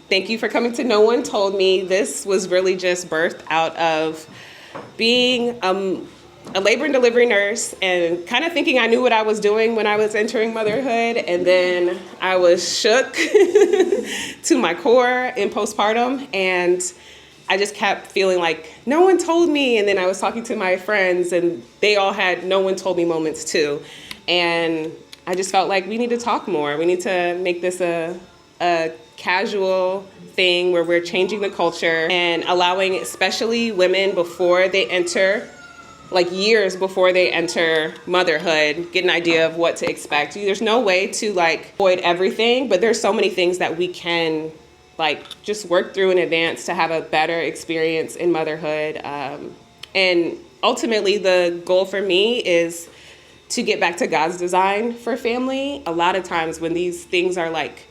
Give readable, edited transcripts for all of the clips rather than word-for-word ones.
thank you for coming to No One Told Me. This was really just birthed out of being a labor and delivery nurse and kind of thinking I knew what I was doing when I was entering motherhood. And then I was shook to my core in postpartum. And I just kept feeling like no one told me. And then I was talking to my friends and they all had no one told me moments too. And I just felt like we need to talk more. We need to make this a casual thing where we're changing the culture and allowing especially women before they enter, like years before they enter motherhood, get an idea of what to expect. There's no way to like avoid everything, but there's so many things that we can like just work through in advance to have a better experience in motherhood. And ultimately the goal for me is to get back to God's design for family. A lot of times when these things are like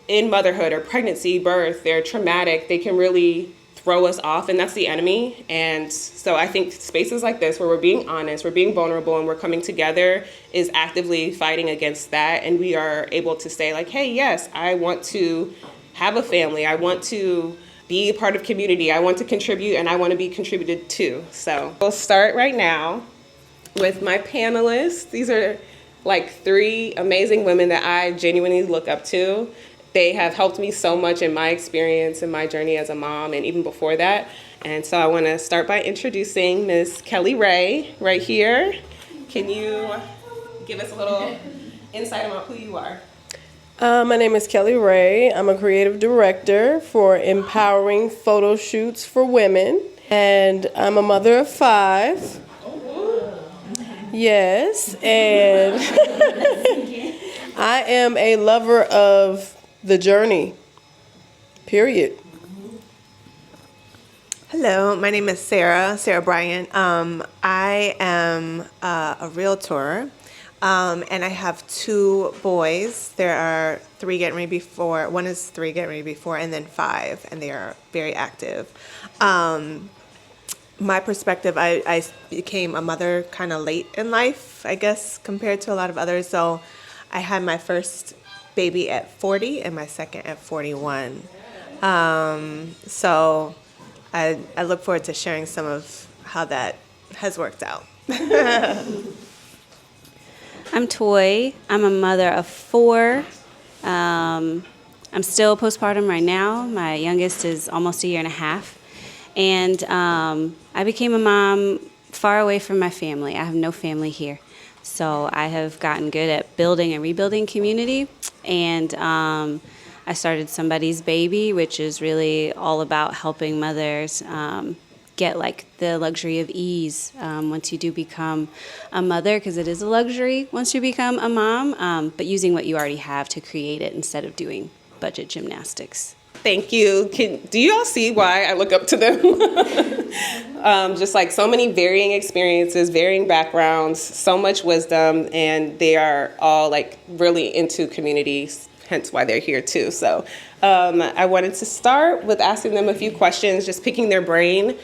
in motherhood or pregnancy, birth, they're traumatic, they can really throw us off, and that's the enemy. And so I think spaces like this where we're being honest, we're being vulnerable, and we're coming together is actively fighting against that. And we are able to say like, hey, yes, I want to have a family. I want to be a part of community. I want to contribute, and I want to be contributed to. So we'll start right now with my panelists. These are like 3 amazing women that I genuinely look up to. They have helped me so much in my experience and my journey as a mom and even before that. And so I want to start by introducing Ms. Kelly Ray right here. Can you give us a little insight about who you are? My name is Kelly Ray. I'm a creative director for Empowering Photo Shoots for Women. And I'm a mother of 5. Yes, and I am a lover of the journey, period. Hello, my name is Sarah Bryant. I am a realtor, and I have 2 boys. There are 3 getting ready before, one is 3 getting ready before, and then 5, and they are very active. My perspective, I became a mother kind of late in life, I guess, compared to a lot of others. So I had my first baby at 40 and my second at 41. So I look forward to sharing some of how that has worked out. I'm Toy. I'm a mother of 4. I'm still postpartum right now. My youngest is almost a year and a half. And I became a mom far away from my family. I have no family here. So I have gotten good at building and rebuilding community. And I started Somebody's Baby, which is really all about helping mothers get like the luxury of ease once you do become a mother, because it is a luxury once you become a mom, but using what you already have to create it instead of doing budget gymnastics. Thank you. Do you all see why I look up to them? Just like so many varying experiences, varying backgrounds, so much wisdom, and they are all like really into communities, hence why they're here too. So I wanted to start with asking them a few questions, just picking their brain.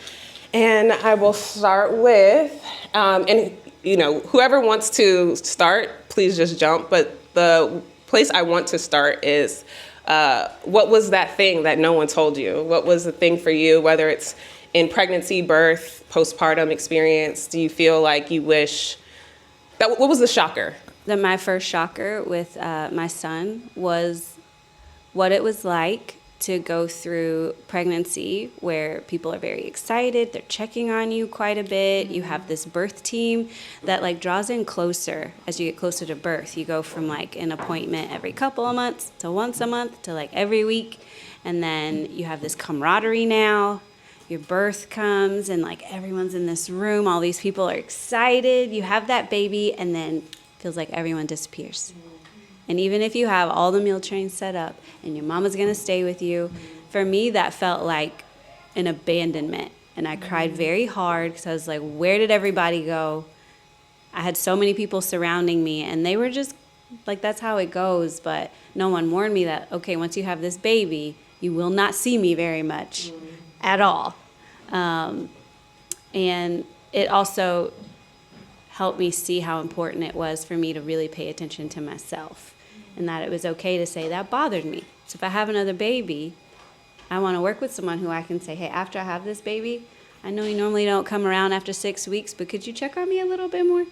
And I will start with, and you know, whoever wants to start, please just jump. But the place I want to start is, what was that thing that no one told you? What was the thing for you, whether it's in pregnancy, birth, postpartum experience? Do you feel like you wish, what was the shocker? My first shocker with my son was what it was like to go through pregnancy where people are very excited, they're checking on you quite a bit, you have this birth team that like draws in closer as you get closer to birth. You go from like an appointment every couple of months to once a month to like every week, and then you have this camaraderie now. Your birth comes and like everyone's in this room, all these people are excited, you have that baby, and then feels like everyone disappears. And even if you have all the meal trains set up and your mama's going to stay with you, for me, that felt like an abandonment. And I cried very hard because I was like, where did everybody go? I had so many people surrounding me, and they were just like, that's how it goes. But no one warned me that, okay, once you have this baby, you will not see me very much at all. And it also helped me see how important it was for me to really pay attention to myself, and that it was okay to say that bothered me. So if I have another baby, I want to work with someone who I can say, hey, after I have this baby, I know you normally don't come around after 6 weeks, but could you check on me a little bit more?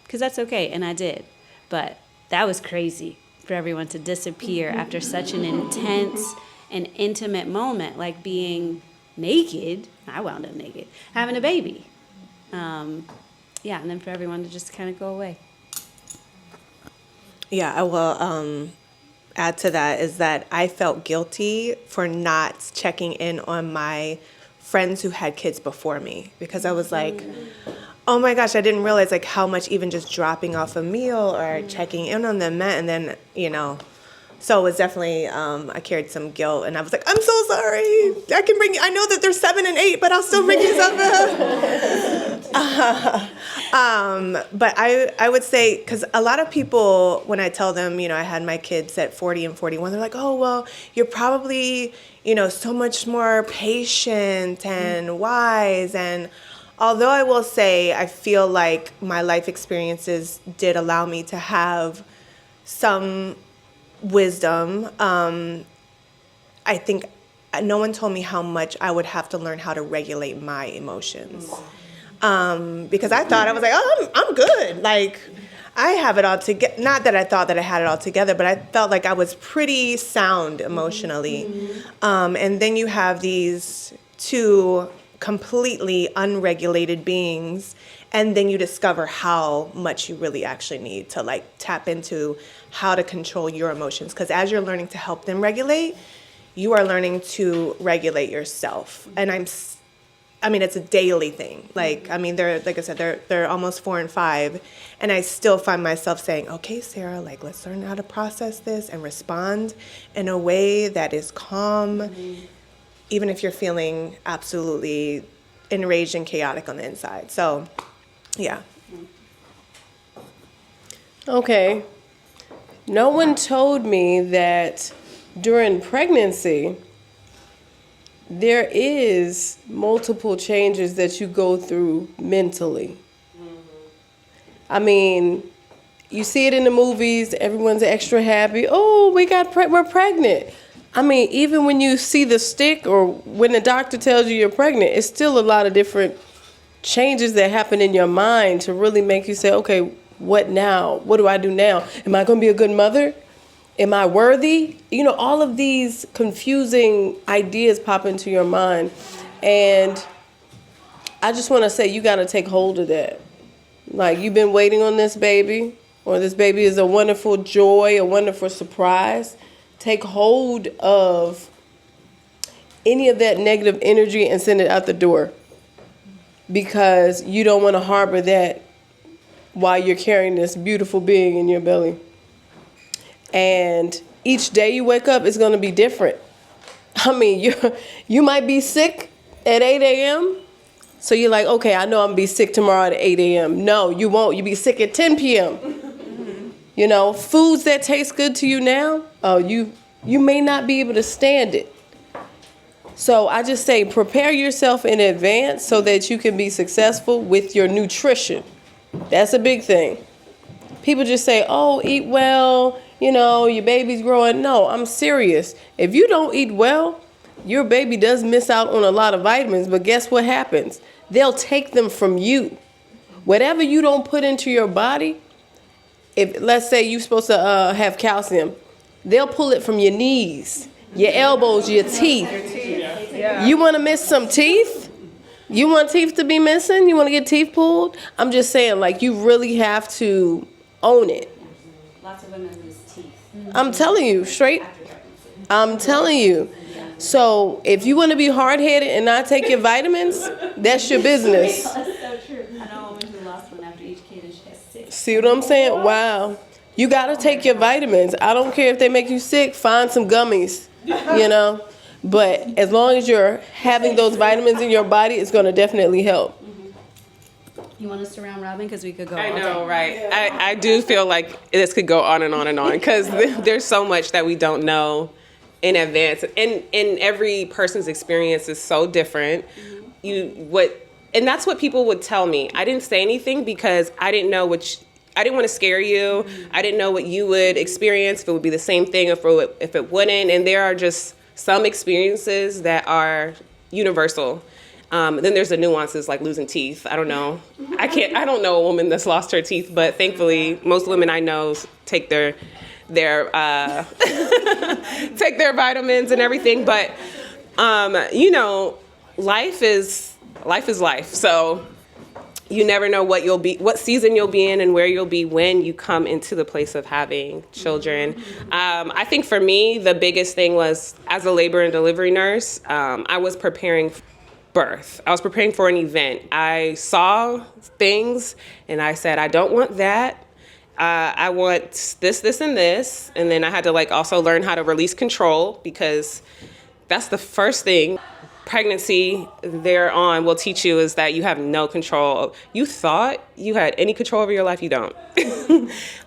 Because that's okay, and I did. But that was crazy for everyone to disappear after such an intense and intimate moment, like being naked. I wound up naked, having a baby. Yeah, and then for everyone to just kind of go away. Yeah, I will add to that is that I felt guilty for not checking in on my friends who had kids before me, because I was like, oh my gosh, I didn't realize like how much even just dropping off a meal or checking in on them meant. And then, so it was definitely, I carried some guilt, and I was like, I'm so sorry. I know that they're 7 and 8, but I'll still bring you something. But I would say, because a lot of people, when I tell them, I had my kids at 40 and 41, they're like, oh, well, you're probably, so much more patient and wise. And although I will say, I feel like my life experiences did allow me to have some wisdom. I think no one told me how much I would have to learn how to regulate my emotions. Because I thought, I was like, oh, I'm good. Like, I have it all together. Not that I thought that I had it all together, but I felt like I was pretty sound emotionally. And then you have these two completely unregulated beings, and then you discover how much you really actually need to like tap into how to control your emotions. Because as you're learning to help them regulate, you are learning to regulate yourself. And it's a daily thing. Like I said, they're almost 4 and 5, and I still find myself saying, okay, Sarah, like, let's learn how to process this and respond in a way that is calm, even if you're feeling absolutely enraged and chaotic on the inside. So, yeah. Okay. No one told me that during pregnancy, there is multiple changes that you go through mentally. I mean, you see it in the movies, everyone's extra happy. Oh, we're pregnant. I mean, even when you see the stick or when the doctor tells you you're pregnant, it's still a lot of different changes that happen in your mind to really make you say, okay, what now? What do I do now? Am I going to be a good mother? Am I worthy? All of these confusing ideas pop into your mind. And I just want to say, you got to take hold of that. Like, you've been waiting on this baby, or this baby is a wonderful joy, a wonderful surprise. Take hold of any of that negative energy and send it out the door, because you don't want to harbor that while you're carrying this beautiful being in your belly. And each day you wake up is going to be different. I mean, you might be sick at 8 a.m. So you're like, okay, I know I'm going to be sick tomorrow at 8 a.m. No, you won't. You'll be sick at 10 p.m. Foods that taste good to you now, you may not be able to stand it. So I just say, prepare yourself in advance so that you can be successful with your nutrition. That's a big thing. People just say, oh, eat well, your baby's growing. No, I'm serious. If you don't eat well, your baby does miss out on a lot of vitamins, but guess what happens? They'll take them from you. Whatever you don't put into your body, if let's say you're supposed to have calcium, they'll pull it from your knees, your elbows, your teeth. You want to miss some teeth? You want teeth to be missing? You want to get teeth pulled? I'm just saying, like, you really have to own it. Lots of women lose teeth. I'm telling you, straight. I'm telling you. So if you want to be hard-headed and not take your vitamins, that's your business. That's so true. I know a woman who lost one after each kid and she has 6. See what I'm saying? Wow. You got to take your vitamins. I don't care if they make you sick. Find some gummies, But as long as you're having those vitamins in your body, it's going to definitely help. You want us to round robin? Because we could go I all know, day. right? I do feel like this could go on and on and on, because there's so much that we don't know in advance, and every person's experience is so different. And that's what people would tell me. I didn't say anything because I didn't know I didn't want to scare you. I didn't know what you would experience, if it would be the same thing, if it wouldn't. And there are just some experiences that are universal. Then there's the nuances like losing teeth. I don't know. I don't know a woman that's lost her teeth, but thankfully most women I know take their take their vitamins and everything. But you know, life is life. So you never know what season you'll be in and where you'll be when you come into the place of having children. I think for me, the biggest thing was, as a labor and delivery nurse, I was preparing for birth. I was preparing for an event. I saw things and I said, I don't want that. I want this, and this. And then I had to like also learn how to release control, because that's the first thing pregnancy thereon will teach you, is that you have no control. You thought you had any control over your life, you don't.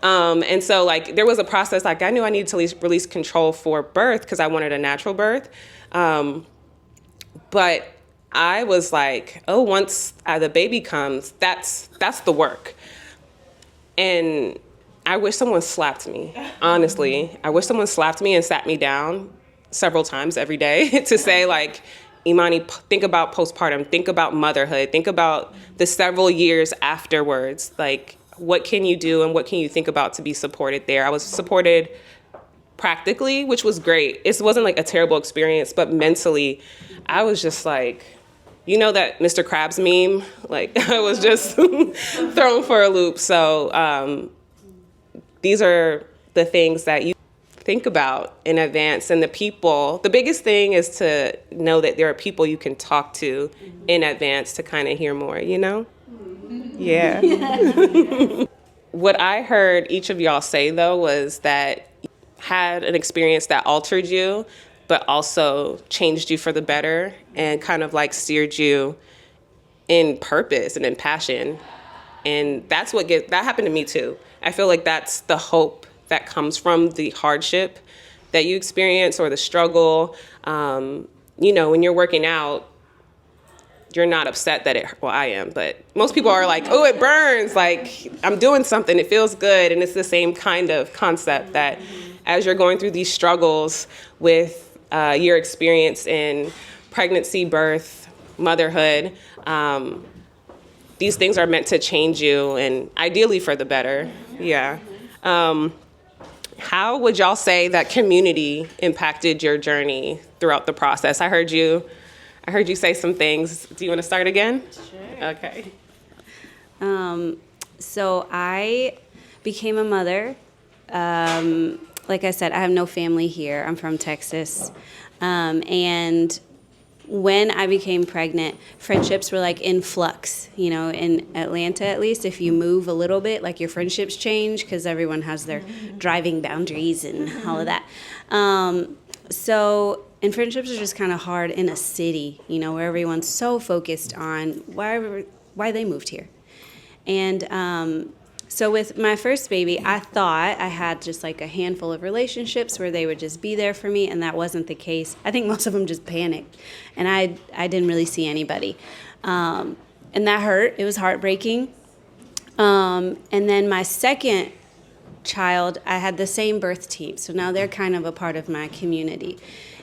And so like there was a process, like I knew I needed to release control for birth because I wanted a natural birth. But I was like, oh, once the baby comes, that's the work. And I wish someone slapped me, honestly. I wish someone slapped me and sat me down several times every day to say like, Imani, think about postpartum, think about motherhood, think about the several years afterwards. Like, what can you do and what can you think about to be supported there? I was supported practically, which was great. It wasn't like a terrible experience, but mentally, I was just like, you know that Mr. Krabs meme? Like, I was just thrown for a loop. So these are the things that you think about in advance. And the biggest thing is to know that there are people you can talk to in advance to kind of hear more, you know? Yeah. What I heard each of y'all say, though, was that you had an experience that altered you, but also changed you for the better and kind of like steered you in purpose and in passion. And that happened to me too. I feel like that's the hope that comes from the hardship that you experience or the struggle. You know, when you're working out, you're not upset that I am, but most people are like, oh, it burns. Like, I'm doing something, it feels good. And it's the same kind of concept that as you're going through these struggles with your experience in pregnancy, birth, motherhood, these things are meant to change you, and ideally for the better. Yeah. How would y'all say that community impacted your journey throughout the process? I heard you say some things. Do you want to start again? Sure. Okay. So I became a mother. Like I said, I have no family here. I'm from Texas. And when I became pregnant, friendships were like in flux. You know, in Atlanta at least, if you move a little bit, like your friendships change because everyone has their driving boundaries and all of that. And friendships are just kind of hard in a city, you know, where everyone's so focused on why they moved here. And so with my first baby, I thought I had just like a handful of relationships where they would just be there for me, and that wasn't the case. I think most of them just panicked, and I didn't really see anybody. And that hurt. It was heartbreaking. And then my second child, I had the same birth team, so now they're kind of a part of my community.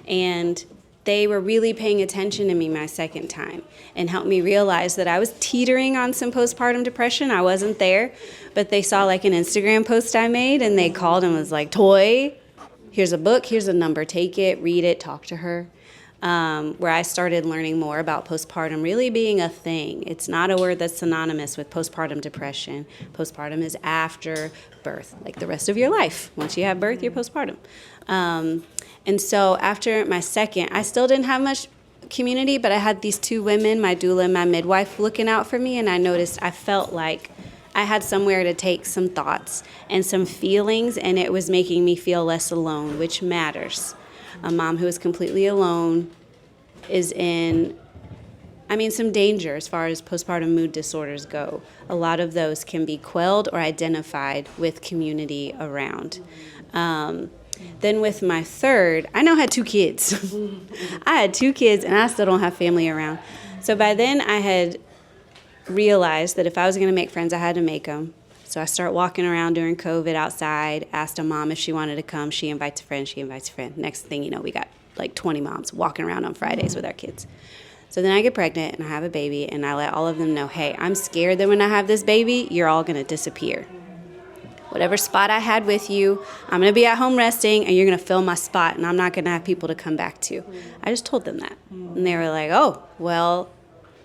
And they were really paying attention to me my second time and helped me realize that I was teetering on some postpartum depression. I wasn't there, but they saw like an Instagram post I made, and they called and was like, Toy, here's a book, here's a number, take it, read it, talk to her. Where I started learning more about postpartum really being a thing. It's not a word that's synonymous with postpartum depression. Postpartum is after birth, like the rest of your life. Once you have birth, you're postpartum. And so after my second, I still didn't have much community, but I had these two women, my doula and my midwife, looking out for me, and I felt like I had somewhere to take some thoughts and some feelings, and it was making me feel less alone, which matters. A mom who is completely alone is in, some danger as far as postpartum mood disorders go. A lot of those can be quelled or identified with community around. Then with my third, I now had 2 kids. I had 2 kids, and I still don't have family around. So by then I had realized that if I was going to make friends, I had to make them. So I start walking around during COVID outside, asked a mom if she wanted to come. She invites a friend, she invites a friend. Next thing you know, we got like 20 moms walking around on Fridays with our kids. So then I get pregnant and I have a baby, and I let all of them know, hey, I'm scared that when I have this baby, you're all going to disappear. Whatever spot I had with you, I'm going to be at home resting, and you're going to fill my spot, and I'm not going to have people to come back to. I just told them that. And they were like, oh, well,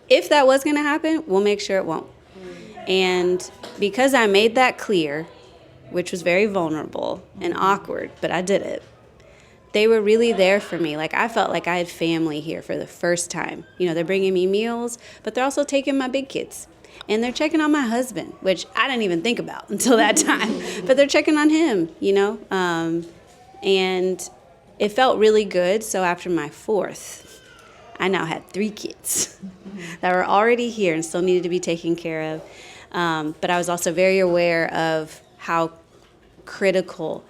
if that was going to happen, we'll make sure it won't. And because I made that clear, which was very vulnerable and awkward, but I did it, they were really there for me. Like, I felt like I had family here for the first time. You know, they're bringing me meals, but they're also taking my big kids. And they're checking on my husband, which I didn't even think about until that time. But they're checking on him, you know. And it felt really good. So after my fourth, I now had 3 kids that were already here and still needed to be taken care of. But I was also very aware of how critical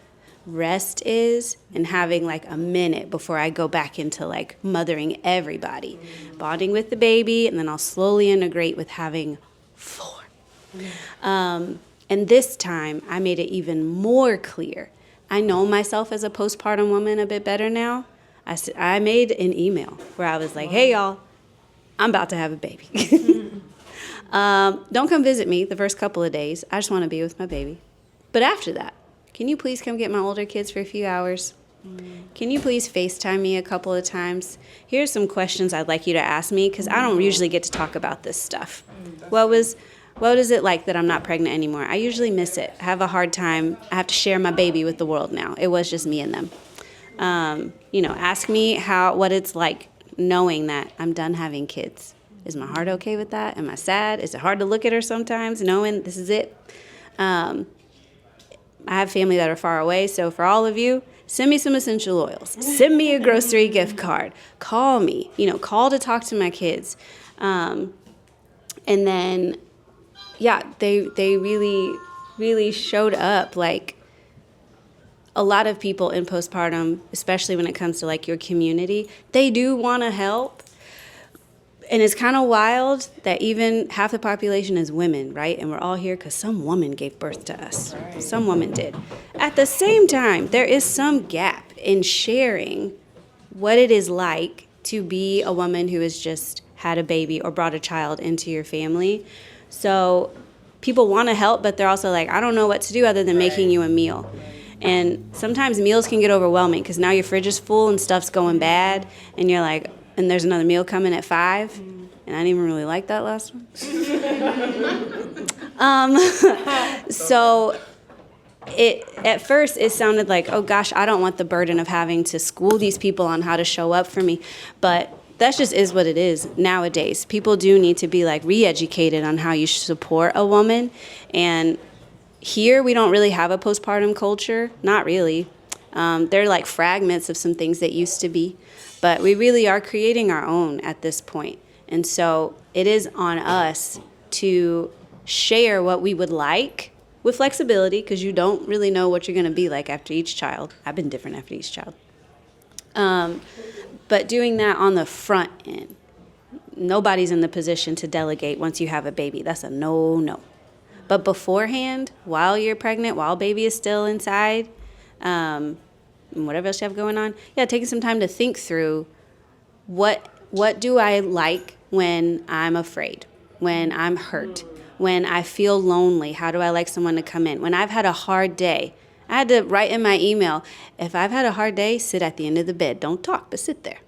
rest is, and having like a minute before I go back into like mothering everybody, bonding with the baby, and then I'll slowly integrate with having 4. And this time I made it even more clear. I know myself as a postpartum woman a bit better now. I made an email where I was like, hey y'all, I'm about to have a baby. Don't come visit me the first couple of days. I just want to be with my baby. But after that, can you please come get my older kids for a few hours? Can you please FaceTime me a couple of times? Here's some questions I'd like you to ask me, because I don't usually get to talk about this stuff. What is it like that I'm not pregnant anymore? I usually miss it. I have a hard time. I have to share my baby with the world now. It was just me and them. Ask me what it's like knowing that I'm done having kids. Is my heart okay with that? Am I sad? Is it hard to look at her sometimes, knowing this is it? I have family that are far away, so for all of you, send me some essential oils. Send me a grocery gift card. Call me. Call to talk to my kids. And then, they really, really showed up. Like, a lot of people in postpartum, especially when it comes to like your community, they do want to help. And it's kind of wild that even half the population is women, right? And we're all here because some woman gave birth to us. Right. Some woman did. At the same time, there is some gap in sharing what it is like to be a woman who has just had a baby or brought a child into your family. So people want to help, but they're also like, I don't know what to do other than making you a meal. And sometimes meals can get overwhelming because now your fridge is full and stuff's going bad, and you're like, and there's another meal coming at 5, and I didn't even really like that last one. So at first it sounded like, oh gosh, I don't want the burden of having to school these people on how to show up for me. But that just is what it is nowadays. People do need to be like re-educated on how you should support a woman. And here we don't really have a postpartum culture, not really. They're like fragments of some things that used to be. But we really are creating our own at this point. And so it is on us to share what we would like with flexibility, because you don't really know what you're going to be like after each child. I've been different after each child. But doing that on the front end. Nobody's in the position to delegate once you have a baby. That's a no. But beforehand, while you're pregnant, while baby is still inside, and whatever else you have going on, taking some time to think through what do I like when I'm afraid, when I'm hurt, when I feel lonely. How do I like someone to come in? When I've had a hard day, I had to write in my email, if I've had a hard day, sit at the end of the bed. Don't talk, but sit there.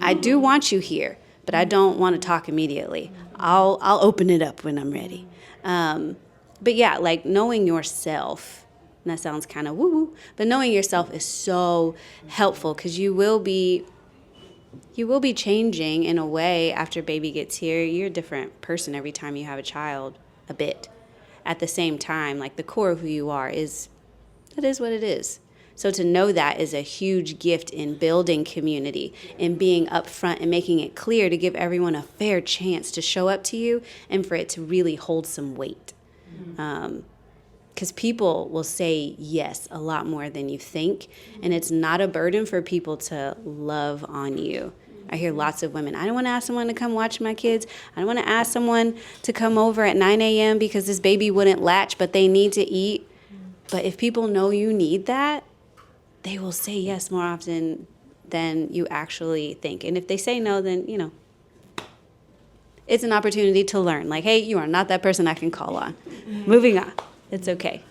I do want you here, but I don't want to talk immediately. I'll open it up when I'm ready. But like knowing yourself. And that sounds kind of woo-woo, but knowing yourself is so helpful, because you will be changing in a way after baby gets here. You're a different person every time you have a child, a bit. At the same time, like the core of who you are is what it is. So to know that is a huge gift in building community and being upfront and making it clear to give everyone a fair chance to show up to you and for it to really hold some weight. Because people will say yes a lot more than you think, and it's not a burden for people to love on you. I hear lots of women, I don't want to ask someone to come watch my kids. I don't want to ask someone to come over at 9 a.m. because this baby wouldn't latch, but they need to eat. But if people know you need that, they will say yes more often than you actually think. And if they say no, then, it's an opportunity to learn. Like, hey, you are not that person I can call on. Moving on. It's okay.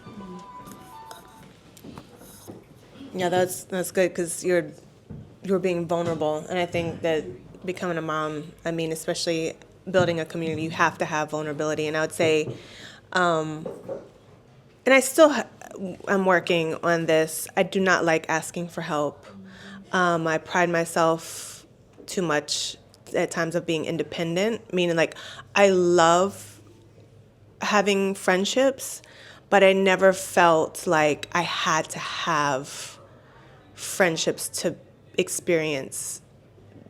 Yeah, that's good because you're being vulnerable, and I think that becoming a mom, I mean, especially building a community, you have to have vulnerability. And I would say, and I still am working on this. I do not like asking for help. I pride myself too much at times of being independent, meaning like I love having friendships, but I never felt like I had to have friendships to experience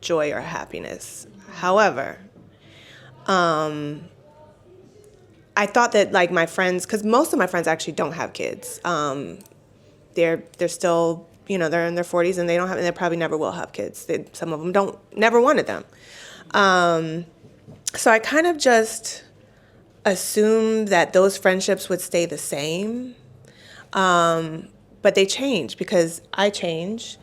joy or happiness. However, I thought that like my friends, because most of my friends actually don't have kids. They're still, they're in their 40s and and they probably never will have kids. Some of them never wanted them. So I kind of just assumed that those friendships would stay the same. But they change because I change.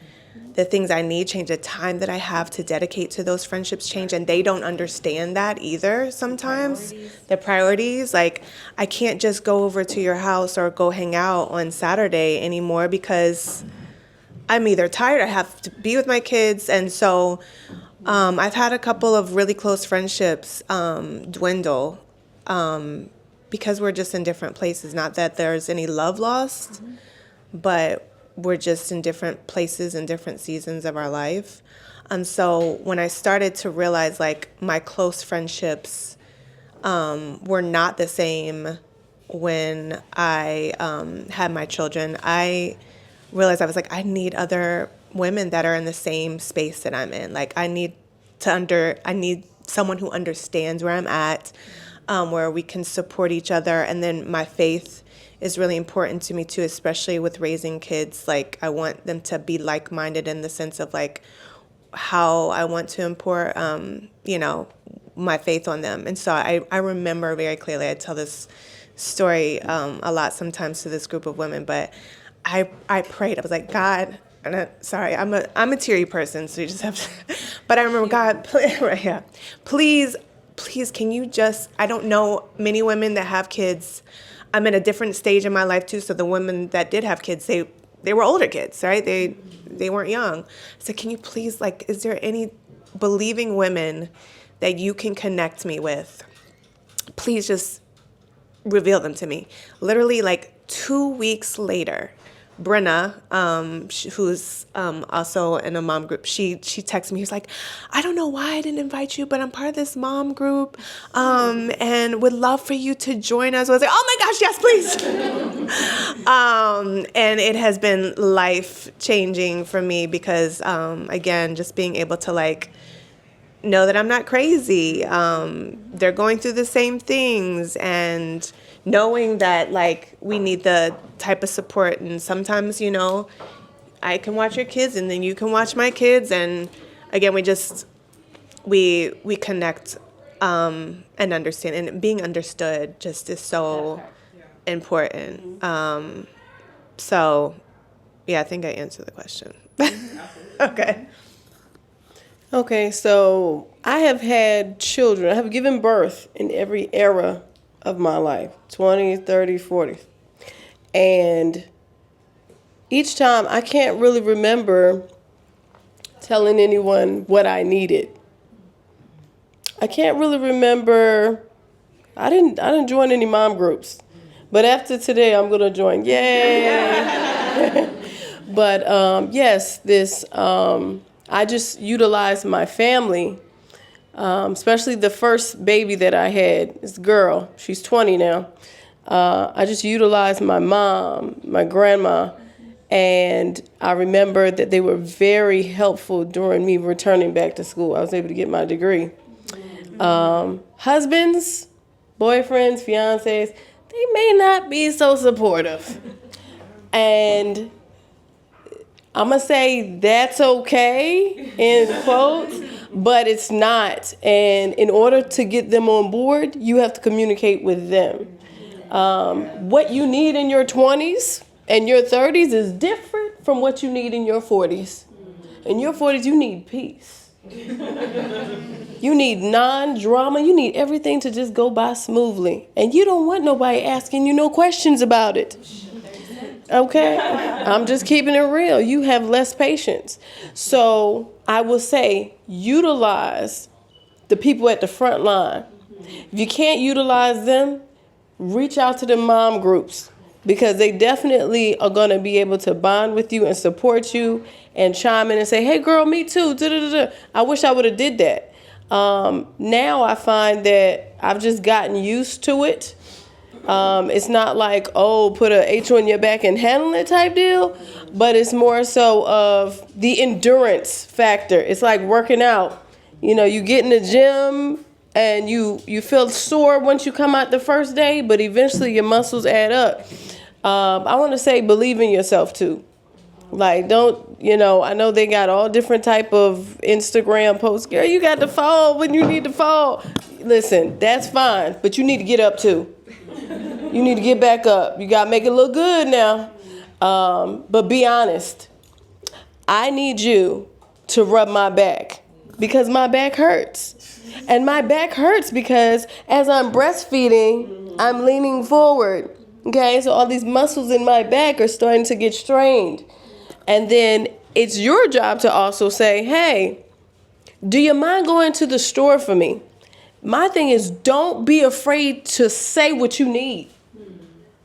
The things I need change. The time that I have to dedicate to those friendships change. And they don't understand that either sometimes. The priorities. Like, I can't just go over to your house or go hang out on Saturday anymore because I'm either tired, I have to be with my kids. And so I've had a couple of really close friendships dwindle because we're just in different places. Not that there's any love lost, but we're just in different places and different seasons of our life. And so when I started to realize like my close friendships were not the same when I had my children, I realized I was like, I need other women that are in the same space that I'm in. Like I need someone who understands where I'm at, where we can support each other. And then my faith is really important to me too, especially with raising kids. Like I want them to be like-minded in the sense of like how I want to import, my faith on them. And so I remember very clearly, I tell this story a lot sometimes to this group of women, but I prayed. I was like, God, sorry, I'm a teary person, so you just have to, but I remember, God, please, can you just, I don't know many women that have kids. I'm in a different stage in my life too, so the women that did have kids, they were older kids, right? They weren't young. So can you please, like, is there any believing women that you can connect me with? Please just reveal them to me. Literally, like 2 weeks later, Brenna, who's also in a mom group, she texted me. She was like, I don't know why I didn't invite you, but I'm part of this mom group and would love for you to join us. I was like, oh my gosh, yes, please. And it has been life-changing for me because, again, just being able to like know that I'm not crazy. They're going through the same things, and knowing that like we need the type of support, and sometimes I can watch your kids and then you can watch my kids, and again we connect and understand, and being understood just is so important. So yeah, I think I answered the question. Okay, so I have had children. I have given birth in every era of my life, 20s, 30s, 40s. And each time I can't really remember telling anyone what I needed. I can't really remember. I didn't join any mom groups. But after today, I'm going to join. Yay! But yes, I just utilized my family, especially the first baby that I had. This girl, she's 20 now. I just utilized my mom, my grandma, and I remember that they were very helpful during me returning back to school. I was able to get my degree. Husbands, boyfriends, fiancés, they may not be so supportive. And I'm going to say that's okay, in quotes. but it's not. And in order to get them on board, you have to communicate with them. What you need in your 20s and your 30s is different from what you need in your 40s. In your 40s, you need peace. You need non-drama. You need everything to just go by smoothly. And you don't want nobody asking you no questions about it. Okay? I'm just keeping it real. You have less patience. So I will say, utilize the people at the front line. If you can't utilize them, reach out to the mom groups, because they definitely are going to be able to bond with you and support you and chime in and say, hey, girl, me too. Da-da-da-da. I wish I would have did that. Now I find that I've just gotten used to it. It's not like, oh, put a H on your back and handle it type deal, but it's more so of the endurance factor. It's like working out. You know, you get in the gym and you feel sore once you come out the first day, but eventually your muscles add up. I want to say believe in yourself too. Like, don't, I know they got all different type of Instagram posts. Girl, you got to fall when you need to fall. Listen, that's fine, but you need to get up too. You need to get back up. You got to make it look good now. But be honest. I need you to rub my back because my back hurts. And my back hurts because as I'm breastfeeding, I'm leaning forward. Okay, so all these muscles in my back are starting to get strained. And then it's your job to also say, hey, do you mind going to the store for me? My thing is, don't be afraid to say what you need.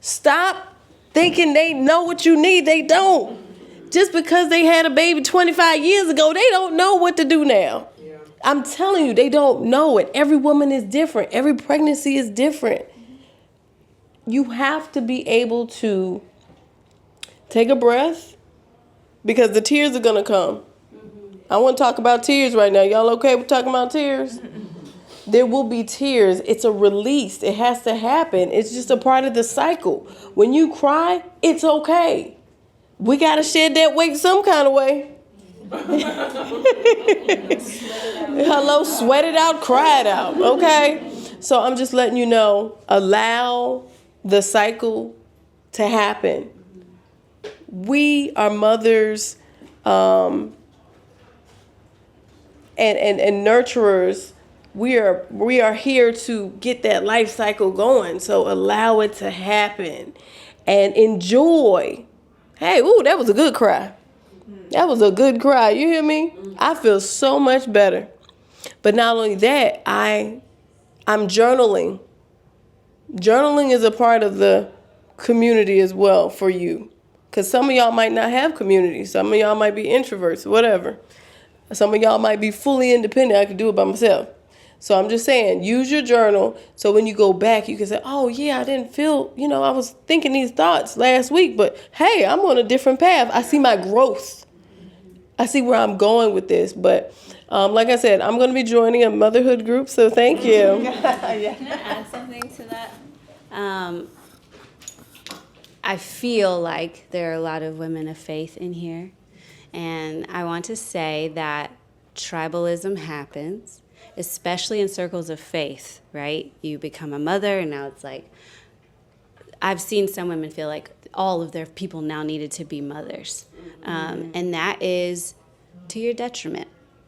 Stop thinking they know what you need. They don't. Just because they had a baby 25 years ago, they don't know what to do now. Yeah. I'm telling you, they don't know it. Every woman is different. Every pregnancy is different. You have to be able to take a breath because the tears are going to come. I want to talk about tears right now. Y'all okay with talking about tears? There will be tears. It's a release. It has to happen. It's just a part of the cycle. When you cry, it's okay. We got to shed that weight some kind of way. Hello, sweat it out, cry it out, okay? So I'm just letting you know, allow the cycle to happen. We are mothers and nurturers. We are here to get that life cycle going. So allow it to happen and enjoy. Hey, ooh, that was a good cry. That was a good cry. You hear me? I feel so much better. But not only that, I'm journaling. Journaling is a part of the community as well for you. Because some of y'all might not have community. Some of y'all might be introverts, whatever. Some of y'all might be fully independent. I could do it by myself. So I'm just saying, use your journal so when you go back, you can say, oh, yeah, I didn't feel, I was thinking these thoughts last week, but hey, I'm on a different path. I see my growth. I see where I'm going with this. But like I said, I'm going to be joining a motherhood group, so thank you. Yeah. Can I add something to that? I feel like there are a lot of women of faith in here. And I want to say that tribalism happens, especially in circles of faith, right? You become a mother, and now it's like, I've seen some women feel like all of their people now needed to be mothers. And that is to your detriment.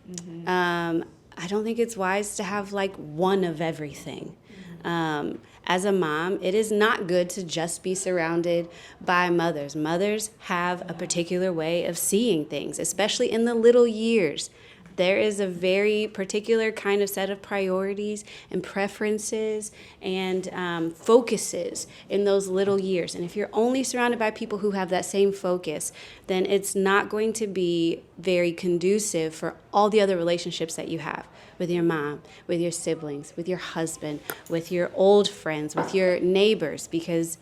Mm-hmm. I don't think it's wise to have like one of everything. As a mom, it is not good to just be surrounded by mothers. Mothers have a particular way of seeing things, especially in the little years. There is a very particular kind of set of priorities and preferences and focuses in those little years. And if you're only surrounded by people who have that same focus, then it's not going to be very conducive for all the other relationships that you have with your mom, with your siblings, with your husband, with your old friends, with your neighbors, because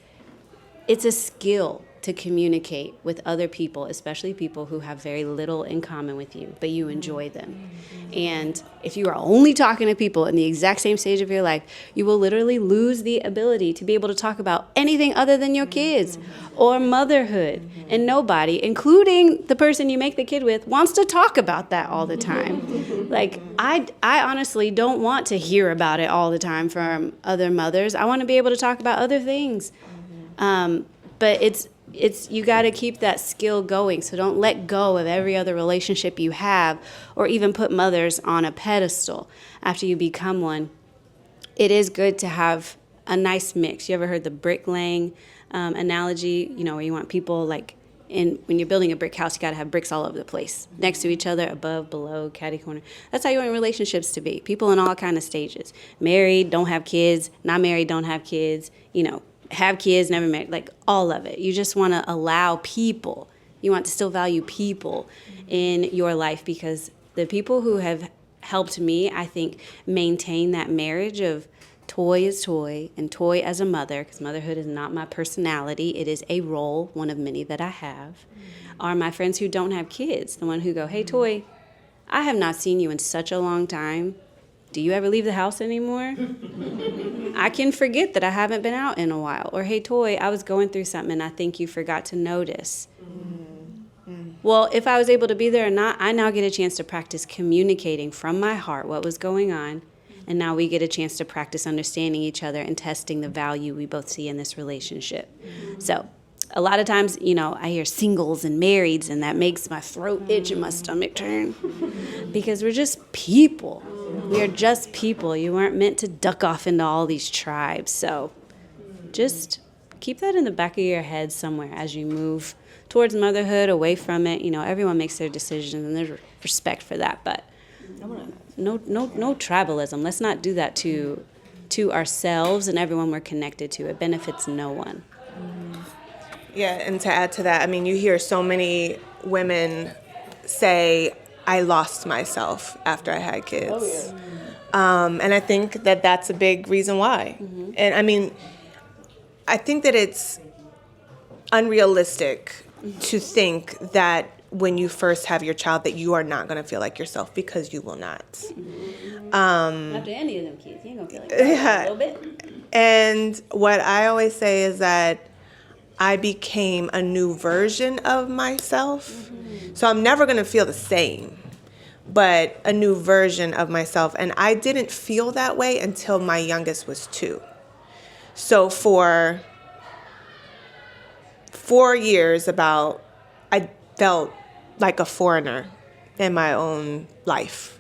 it's a skill. to communicate with other people, especially people who have very little in common with you, but you enjoy them. And if you are only talking to people in the exact same stage of your life, you will literally lose the ability to be able to talk about anything other than your kids or motherhood. And nobody, including the person you make the kid with, wants to talk about that all the time. Like, I honestly don't want to hear about it all the time from other mothers. I want to be able to talk about other things. But it's you got to keep that skill going. So don't let go of every other relationship you have, or even put mothers on a pedestal after you become one. It is good to have a nice mix. You ever heard the bricklaying analogy? You know, where you want people like when you're building a brick house, you got to have bricks all over the place, next to each other, above, below, catty corner. That's how you want relationships to be. People in all kind of stages. Married, don't have kids. Not married, don't have kids. You know, have kids, never married, like all of it. You just want to allow people. You want to still value people in your life, because the people who have helped me, I think, maintain that marriage of toy is toy and toy as a mother, because motherhood is not my personality. It is a role, one of many that I have, are my friends who don't have kids. The one who go, hey, toy, I have not seen you in such a long time. Do you ever leave the house anymore? I can forget that I haven't been out in a while. Or, hey, toy, I was going through something and I think you forgot to notice. Well, if I was able to be there or not, I now get a chance to practice communicating from my heart what was going on. And now we get a chance to practice understanding each other and testing the value we both see in this relationship. So a lot of times, you know, I hear singles and marrieds, and that makes my throat itch and my stomach turn, because we're just people. We are just people. You weren't meant to duck off into all these tribes. So just keep that in the back of your head somewhere as you move towards motherhood, away from it. You know, everyone makes their decisions, and there's respect for that. But no tribalism. Let's not do that to ourselves and everyone we're connected to. It benefits no one. Yeah, and to add to that, I mean, you hear so many women say, I lost myself after I had kids. Oh, yeah. And I think that that's a big reason why. And I mean, I think that it's unrealistic to think that when you first have your child that you are not going to feel like yourself, because you will not. After any of them kids, you ain't gonna feel like that a little bit. And what I always say is that I became a new version of myself. So I'm never going to feel the same, but a new version of myself. And I didn't feel that way until my youngest was 2. So for 4 years I felt like a foreigner in my own life.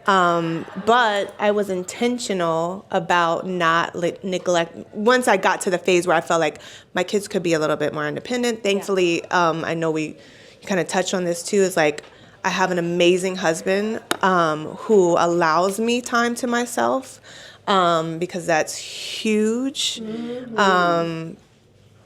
But I was intentional about not neglect. Once I got to the phase where I felt like my kids could be a little bit more independent, thankfully, I know we kind of touched on this too, is like I have an amazing husband who allows me time to myself, because that's huge.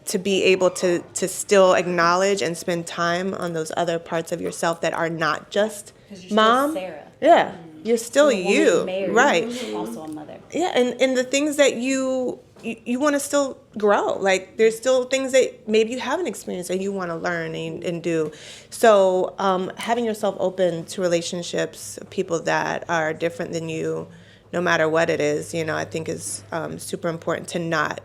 To be able to still acknowledge and spend time on those other parts of yourself that are not just mom. Sarah. Yeah. You're still you, married, right? Also a mother. Yeah, and the things that you want to still grow. Like there's still things that maybe you haven't experienced and you want to learn and do. So having yourself open to relationships, people that are different than you, no matter what it is, you know, I think is super important to not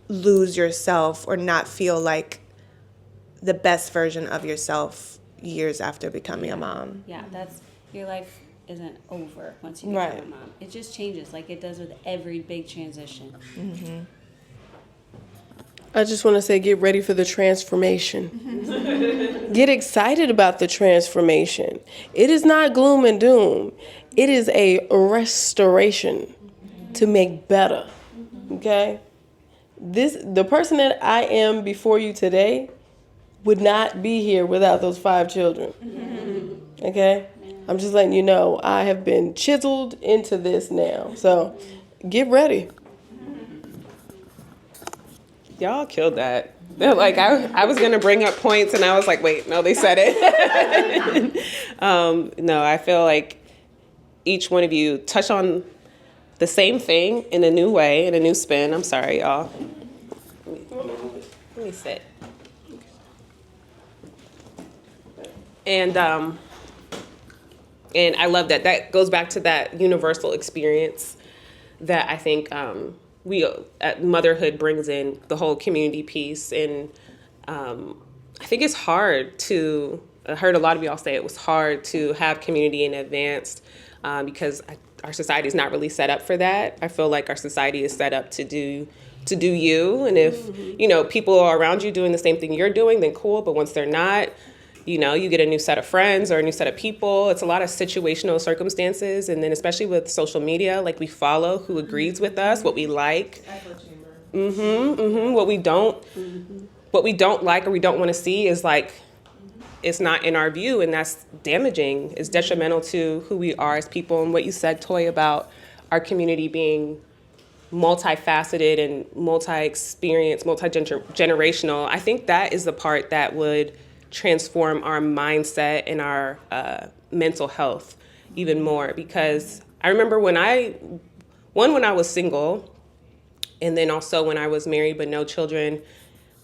lose yourself or not feel like the best version of yourself years after becoming a mom. Yeah, that's your life isn't over once you become a mom. It just changes like it does with every big transition. I just want to say, get ready for the transformation. Get excited about the transformation. It is not gloom and doom. It is a restoration to make better. Okay? The person that I am before you today would not be here without those 5 children. Okay? I'm just letting you know, I have been chiseled into this now. So get ready. Y'all killed that. Like I was gonna bring up points and I was like, wait, no, they said it. No, I feel like each one of you touched on the same thing in a new way, in a new spin. I'm sorry, y'all. Let me Let me sit. And I love that. That goes back to that universal experience that I think we at Motherhood brings in, the whole community piece. And I think it's hard to, I heard a lot of y'all say it was hard to have community in advance because our society is not really set up for that. I feel like our society is set up to do you. And if, you know, people are around you doing the same thing you're doing, then cool. But once they're not, you know, you get a new set of friends or a new set of people. It's a lot of situational circumstances. And then especially with social media, like we follow who agrees with us, what we like. What we don't like or we don't want to see is like, it's not in our view, and that's damaging. It's detrimental to who we are as people. And what you said, Toy, about our community being multifaceted and multi-experience, multi-generational, I think that is the part that would transform our mindset and our mental health even more. Because I remember when I was single, and then also when I was married but no children,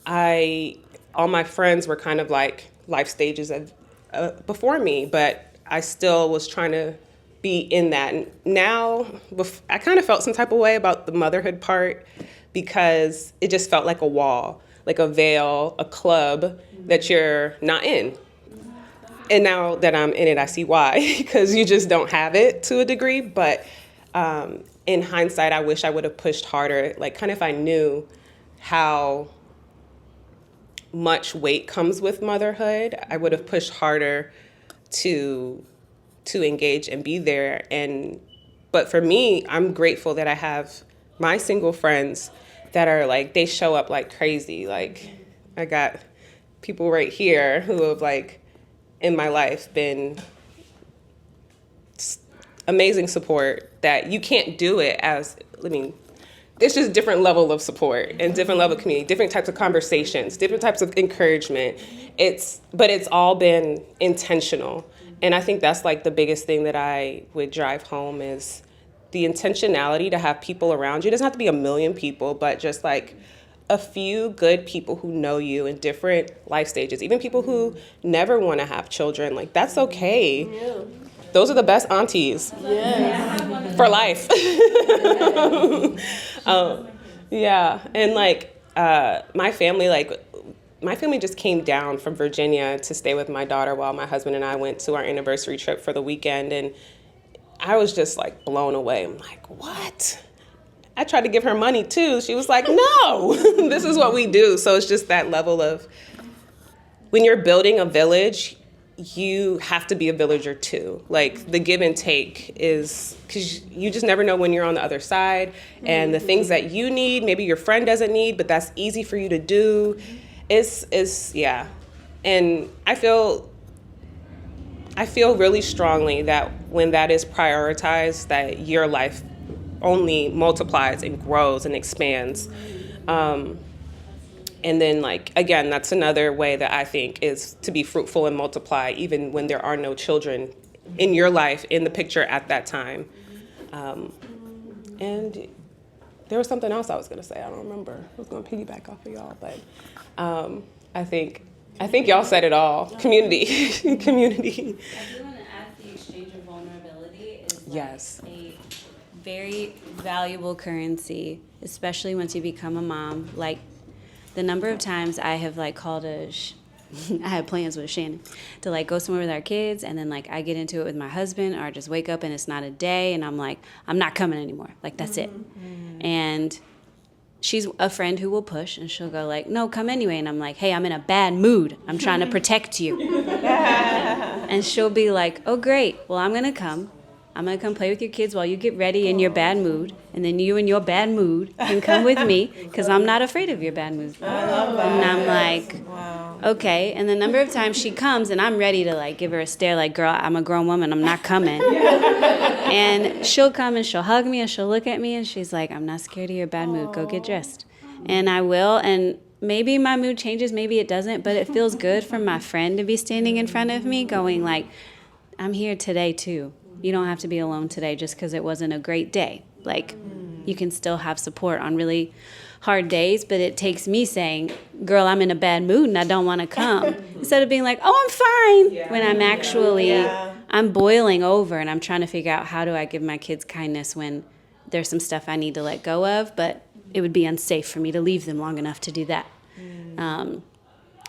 all my friends were kind of like life stages of before me, but I still was trying to be in that. And now I kind of felt some type of way about the motherhood part because it just felt like a wall, like a veil, a club that you're not in. And now that I'm in it, I see why, because you just don't have it to a degree. But in hindsight, I wish I would have pushed harder, like kind of if I knew how much weight comes with motherhood, I would have pushed harder to engage and be there. But for me, I'm grateful that I have my single friends that are like, they show up like crazy. Like I got people right here who have like in my life been amazing support that you can't do it as, I mean, it's just different level of support and different level of community, different types of conversations, different types of encouragement. But it's all been intentional. And I think that's like the biggest thing that I would drive home is the intentionality to have people around you. It doesn't have to be a million people, but just like a few good people who know you in different life stages, even people who never want to have children. Like that's okay. Yeah. Those are the best aunties for life. Yeah, and like my family just came down from Virginia to stay with my daughter while my husband and I went to our anniversary trip for the weekend, and I was just like blown away. I'm like, what? I tried to give her money too. She was like, no, this is what we do. So it's just that level of when you're building a village, you have to be a villager too. Like the give and take is, because you just never know when you're on the other side, and the things that you need, maybe your friend doesn't need, but that's easy for you to do. Yeah. And I feel really strongly that when that is prioritized, that your life only multiplies and grows and expands. And then, like, again, that's another way that I think is to be fruitful and multiply, even when there are no children in your life, in the picture at that time. And there was something else I was going to say. I don't remember. I was going to piggyback off of y'all, but I think y'all said it all. Community. Community. I do want to add the exchange of vulnerability is yes. A very valuable currency, especially once you become a mom. Like, the number of times I have like called I had plans with Shannon to like go somewhere with our kids, and then like I get into it with my husband, or just wake up and it's not a day, and I'm like, I'm not coming anymore. Like that's it. And she's a friend who will push, and she'll go like, no, come anyway. And I'm like, hey, I'm in a bad mood. I'm trying to protect you. And she'll be like, oh great, well I'm gonna come. I'm going to come play with your kids while you get ready in your bad mood. And then you in your bad mood can come with me because I'm not afraid of your bad mood. I love that. And I'm like, wow. Okay. And the number of times she comes and I'm ready to like give her a stare like, girl, I'm a grown woman. I'm not coming. And she'll come and she'll hug me and she'll look at me and she's like, I'm not scared of your bad mood. Go get dressed. And I will. And maybe my mood changes. Maybe it doesn't. But it feels good for my friend to be standing in front of me going like, I'm here today too. You don't have to be alone today just because it wasn't a great day. Like, you can still have support on really hard days, but it takes me saying, girl, I'm in a bad mood and I don't want to come. Instead of being like, oh, I'm fine, when I'm actually, I'm boiling over and I'm trying to figure out how do I give my kids kindness when there's some stuff I need to let go of, but it would be unsafe for me to leave them long enough to do that.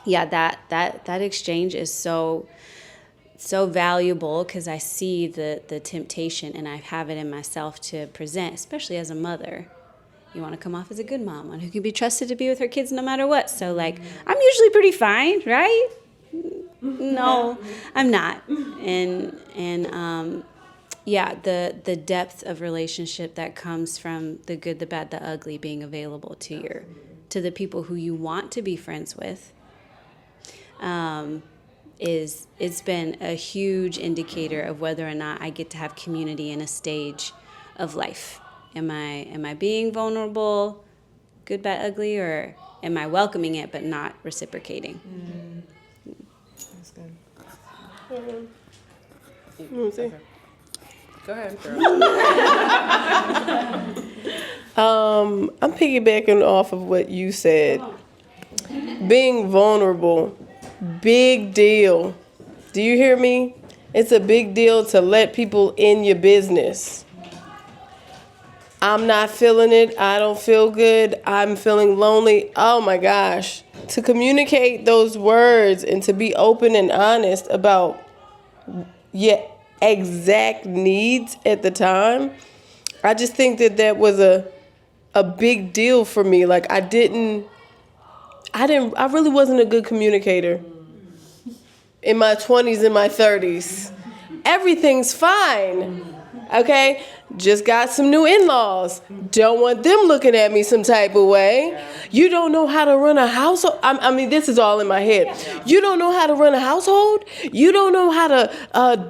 That exchange is so valuable because I see the temptation and I have it in myself to present, especially as a mother. You want to come off as a good mom, one who can be trusted to be with her kids no matter what. So, like, I'm usually pretty fine, right? No, I'm not. The depth of relationship that comes from the good, the bad, the ugly being available to the people who you want to be friends with, it's been a huge indicator of whether or not I get to have community in a stage of life. Am I being vulnerable, good, bad, ugly, or am I welcoming it but not reciprocating? That's good. Okay. Go ahead, girl. I'm piggybacking off of what you said. Being vulnerable, big deal. Do you hear me? It's a big deal to let people in your business. I'm not feeling it. I don't feel good. I'm feeling lonely. Oh my gosh. To communicate those words and to be open and honest about your exact needs at the time, I just think that was a big deal for me. Like I really wasn't a good communicator in my 20s and my 30s. Everything's fine. Okay? Just got some new in-laws. Don't want them looking at me some type of way. You don't know how to run a household. I mean, this is all in my head. You don't know how to run a household? You don't know how to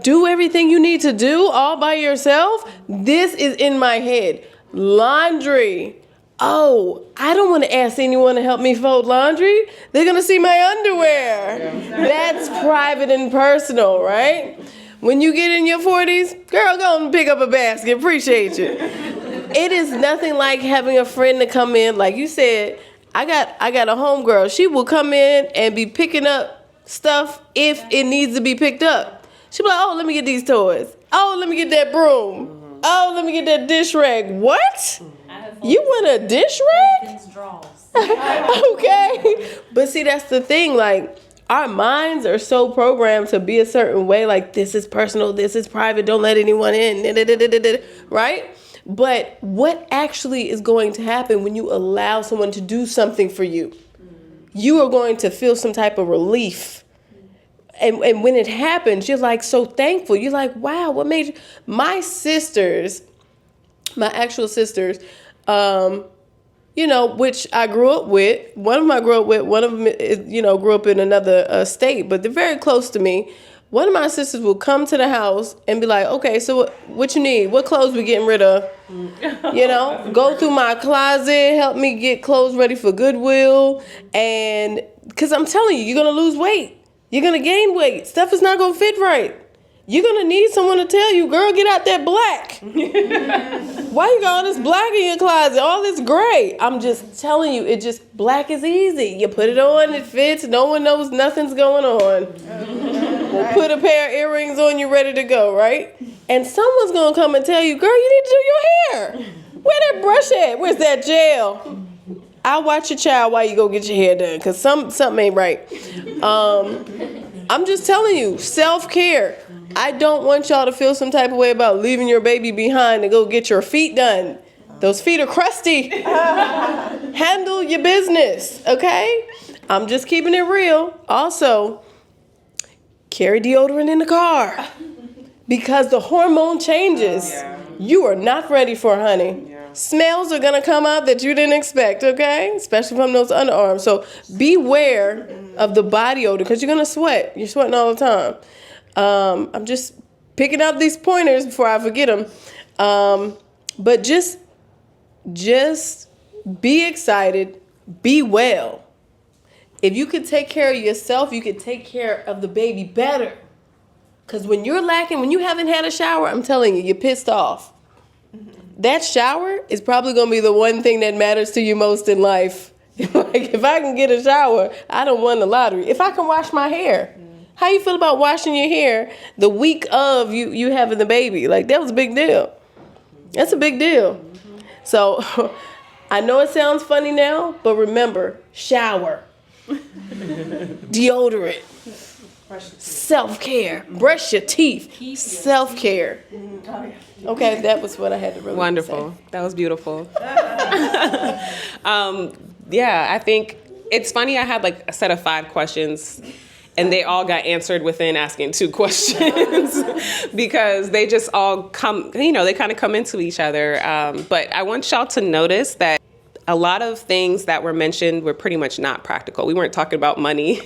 do everything you need to do all by yourself? This is in my head. Laundry. Oh, I don't want to ask anyone to help me fold laundry. They're going to see my underwear. That's private and personal, right? When you get in your 40s, girl, go and pick up a basket. Appreciate you. It is nothing like having a friend to come in. Like you said, I got a homegirl. She will come in and be picking up stuff if it needs to be picked up. She'll be like, oh, let me get these toys. Oh, let me get that broom. Oh, let me get that dish rag. What? You want a dish rag? Okay. But see, that's the thing. Like, our minds are so programmed to be a certain way, like this is personal, this is private, don't let anyone in, right? But what actually is going to happen when you allow someone to do something for you? You are going to feel some type of relief. And when it happens, you're like so thankful. You're like, wow, what made you? My actual sisters, which I grew up with. One of them I grew up with. One of them, grew up in another state, but they're very close to me. One of my sisters will come to the house and be like, okay, so what you need? What clothes we getting rid of? Go through my closet, help me get clothes ready for Goodwill. And because I'm telling you, you're going to lose weight. You're going to gain weight. Stuff is not going to fit right. You're going to need someone to tell you, girl, get out that black. Why you got all this black in your closet? All this gray. I'm just telling you, black is easy. You put it on, it fits. No one knows nothing's going on. Put a pair of earrings on, you're ready to go, right? And someone's going to come and tell you, girl, you need to do your hair. Where that brush at? Where's that gel? I'll watch your child while you go get your hair done, because something ain't right. I'm just telling you, self-care. I don't want y'all to feel some type of way about leaving your baby behind to go get your feet done. Those feet are crusty. Handle your business, okay? I'm just keeping it real. Also, carry deodorant in the car because the hormone changes. You are not ready for, honey. Smells are going to come out that you didn't expect, okay? Especially from those underarms. So beware of the body odor because you're going to sweat. You're sweating all the time. I'm just picking up these pointers before I forget them. But just be excited, be well. If you could take care of yourself, you could take care of the baby better. Because when you're lacking, when you haven't had a shower, I'm telling you, you're pissed off. that shower is probably going to be the one thing that matters to you most in life. Like, if I can get a shower, I don't won the lottery. If I can wash my hair, how you feel about washing your hair the week of you having the baby? Like, that was a big deal. That's a big deal. So I know it sounds funny now, but remember, shower, deodorant, self-care, brush your teeth, self-care. Okay, that was what I had to really Wonderful. say. That was beautiful. Yeah, I think it's funny. I had like a set of 5 questions, and they all got answered within asking 2 questions because they just all come, they kind of come into each other. But I want y'all to notice that a lot of things that were mentioned were pretty much not practical. We weren't talking about money,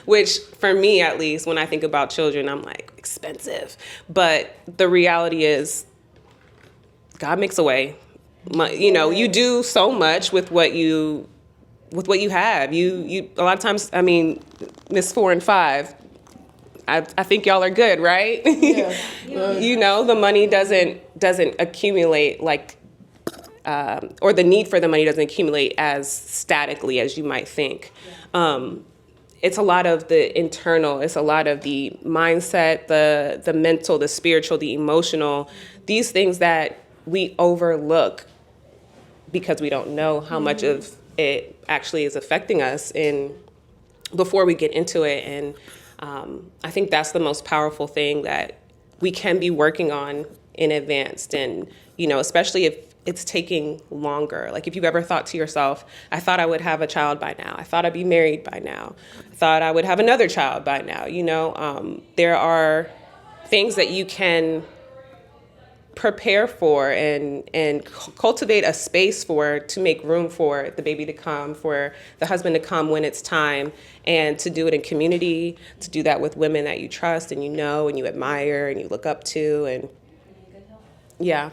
which for me, at least, when I think about children, I'm like, expensive. But the reality is God makes a way. You do so much with what you have. You a lot of times, I mean, Miss 4 and 5, I think y'all are good, right? Yeah. The money doesn't accumulate like, or the need for the money doesn't accumulate as statically as you might think. It's a lot of the internal, it's a lot of the mindset, the mental, the spiritual, the emotional, these things that we overlook because we don't know how much of it actually is affecting us before we get into it. And I think that's the most powerful thing that we can be working on in advance. And, especially if it's taking longer. Like if you've ever thought to yourself, I thought I would have a child by now. I thought I'd be married by now. I thought I would have another child by now. There are things that you can prepare for and cultivate a space for, to make room for the baby to come, for the husband to come when it's time, and to do it in community, to do that with women that you trust and and you admire and you look up to. And yeah,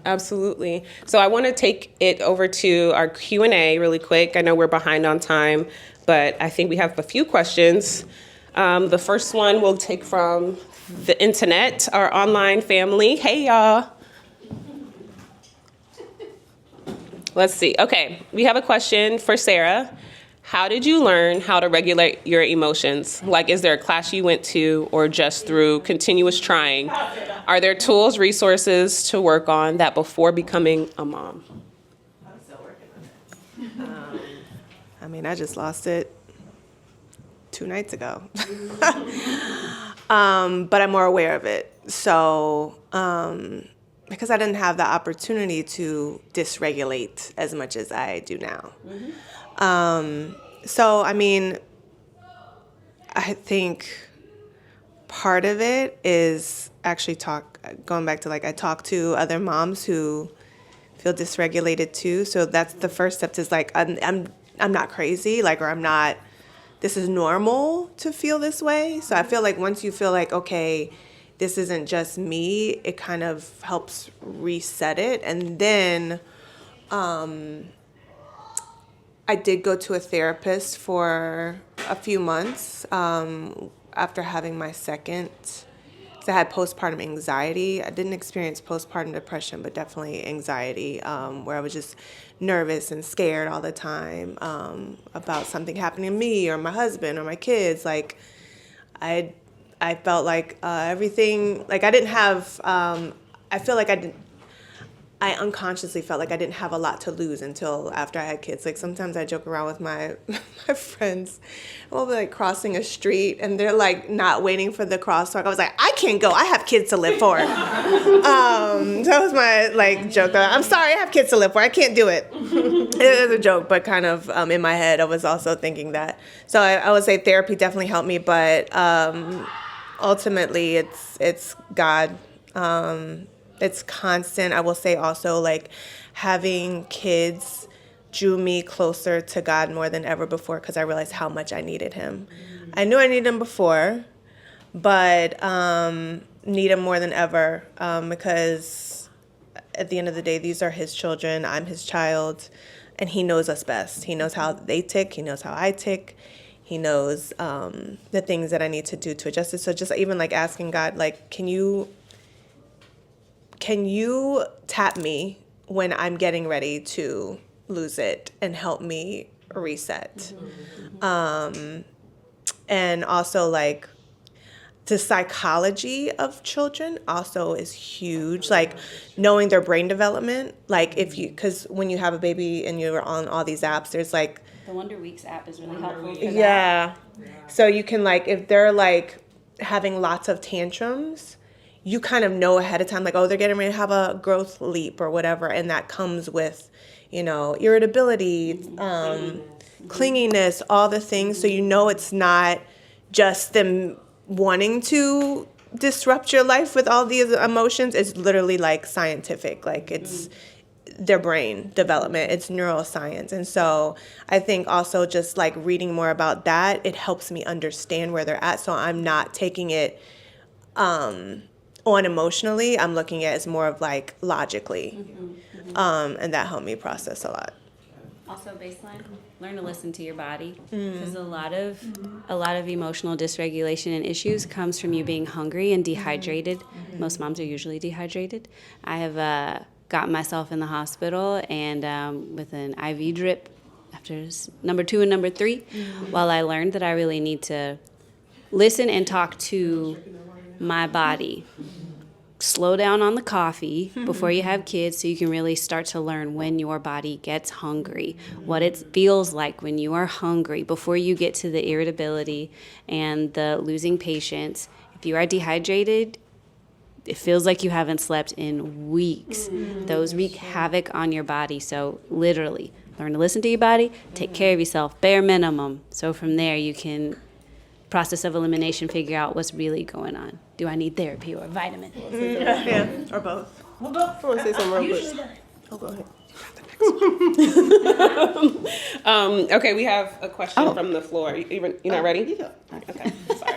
absolutely. So I want to take it over to our Q&A really quick. I know we're behind on time, but I think we have a few questions. The first one we'll take from the internet, our online family. Hey, y'all. Let's see. Okay, we have a question for Sarah. How did you learn how to regulate your emotions? Like, is there a class you went to or just through continuous trying? Are there tools, resources to work on that before becoming a mom? I'm still working on it. I just lost it 2 nights ago. But I'm more aware of it. So, because I didn't have the opportunity to dysregulate as much as I do now. So, I think part of it is actually going back to I talk to other moms who feel dysregulated too. So that's the first step is I'm not crazy, or I'm not, this is normal to feel this way. So I feel like once you feel like, okay, this isn't just me, it kind of helps reset it. And then I did go to a therapist for a few months after having my second. So I had postpartum anxiety. I didn't experience postpartum depression, but definitely anxiety, where I was just nervous and scared all the time about something happening to me or my husband or my kids. I felt like everything, I didn't have, I feel like I unconsciously felt like I didn't have a lot to lose until after I had kids. Sometimes I joke around with my friends. We'll be crossing a street and they're not waiting for the crosswalk. I was like, I can't go. I have kids to live for. That was my joke. I'm sorry, I have kids to live for. I can't do it. It was a joke, but kind of in my head, I was also thinking that. So I would say therapy definitely helped me, but ultimately it's God. It's constant. I will say also having kids drew me closer to God more than ever before because I realized how much I needed him. I knew I needed him before, but need him more than ever because at the end of the day, these are his children. I'm his child, and he knows us best. He knows how they tick. He knows how I tick. He knows the things that I need to do to adjust it. So just even asking God, can you tap me when I'm getting ready to lose it and help me reset? And also, like, the psychology of children also is huge. Like, knowing their brain development. Like, because when you have a baby and you're on all these apps, there's like... The Wonder Weeks app is really helpful for that. Yeah. So you can, like, if they're, like, having lots of tantrums, you kind of know ahead of time, like, oh, they're getting ready to have a growth leap or whatever. And that comes with, you know, irritability, clinginess, all the things. So you know it's not just them wanting to disrupt your life with all these emotions. It's literally, like, scientific. Like, it's their brain development. It's neuroscience. And so I think also just, like, reading more about that, it helps me understand where they're at. So I'm not taking it on emotionally. I'm looking at it as more of, like, logically. And that helped me process a lot. Also, baseline, learn to listen to your body, because a lot of emotional dysregulation and issues comes from you being hungry and dehydrated. Most moms are usually dehydrated. I have gotten myself in the hospital and with an IV drip after number 2 and number 3, while I learned that I really need to listen and talk to my body. Slow down on the coffee before you have kids so you can really start to learn when your body gets hungry, what it feels like when you are hungry before you get to the irritability and the losing patience. If you are dehydrated, it feels like you haven't slept in weeks. Those wreak havoc on your body. So literally, learn to listen to your body, take care of yourself, bare minimum. So from there you can, process of elimination, figure out what's really going on. Do I need therapy or a vitamin? Yeah, or both. I want to say something real quick. Oh, go ahead. Okay, we have a question from the floor. You're not ready? Yeah. Okay, sorry.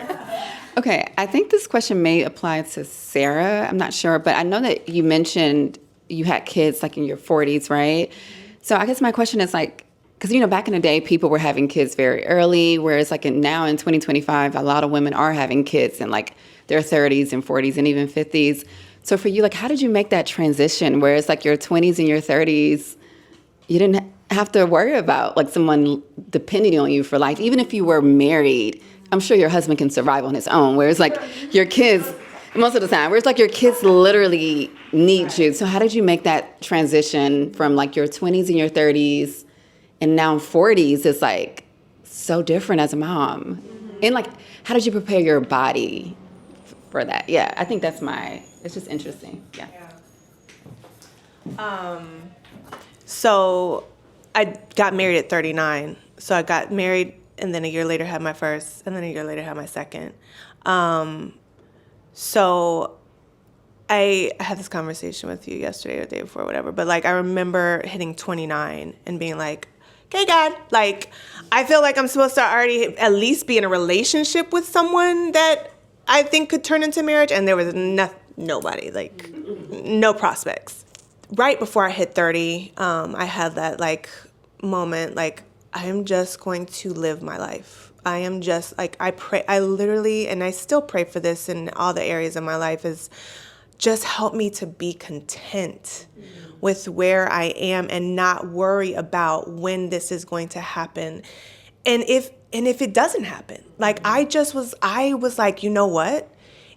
Okay, I think this question may apply to Sarah. I'm not sure, but I know that you mentioned you had kids like in your 40s, right? So I guess my question is like, because, you know, back in the day, people were having kids very early, whereas like now in 2025, a lot of women are having kids in like their 30s and 40s and even 50s. So for you, like, how did you make that transition? Whereas like your 20s and your 30s, you didn't have to worry about like someone depending on you for life. Even if you were married, I'm sure your husband can survive on his own. Whereas like your kids, most of the time, whereas like your kids literally need you. So how did you make that transition from like your 20s and your 30s and now 40s is like so different as a mom? And like, how did you prepare your body for that? Yeah, I think it's just interesting. Yeah. So I got married at 39. So I got married and then a year later had my first and then a year later had my second. So I had this conversation with you yesterday or the day before, whatever. But like, I remember hitting 29 and being like, okay, God, like, I feel like I'm supposed to already at least be in a relationship with someone that I think could turn into marriage. And there was nobody, like, no prospects. Right before I hit 30, I had that, like, moment, like, I am just going to live my life. I am just, like, I literally, and I still pray for this in all the areas of my life, is just help me to be content with where I am and not worry about when this is going to happen. And if it doesn't happen, like, I was like, you know what?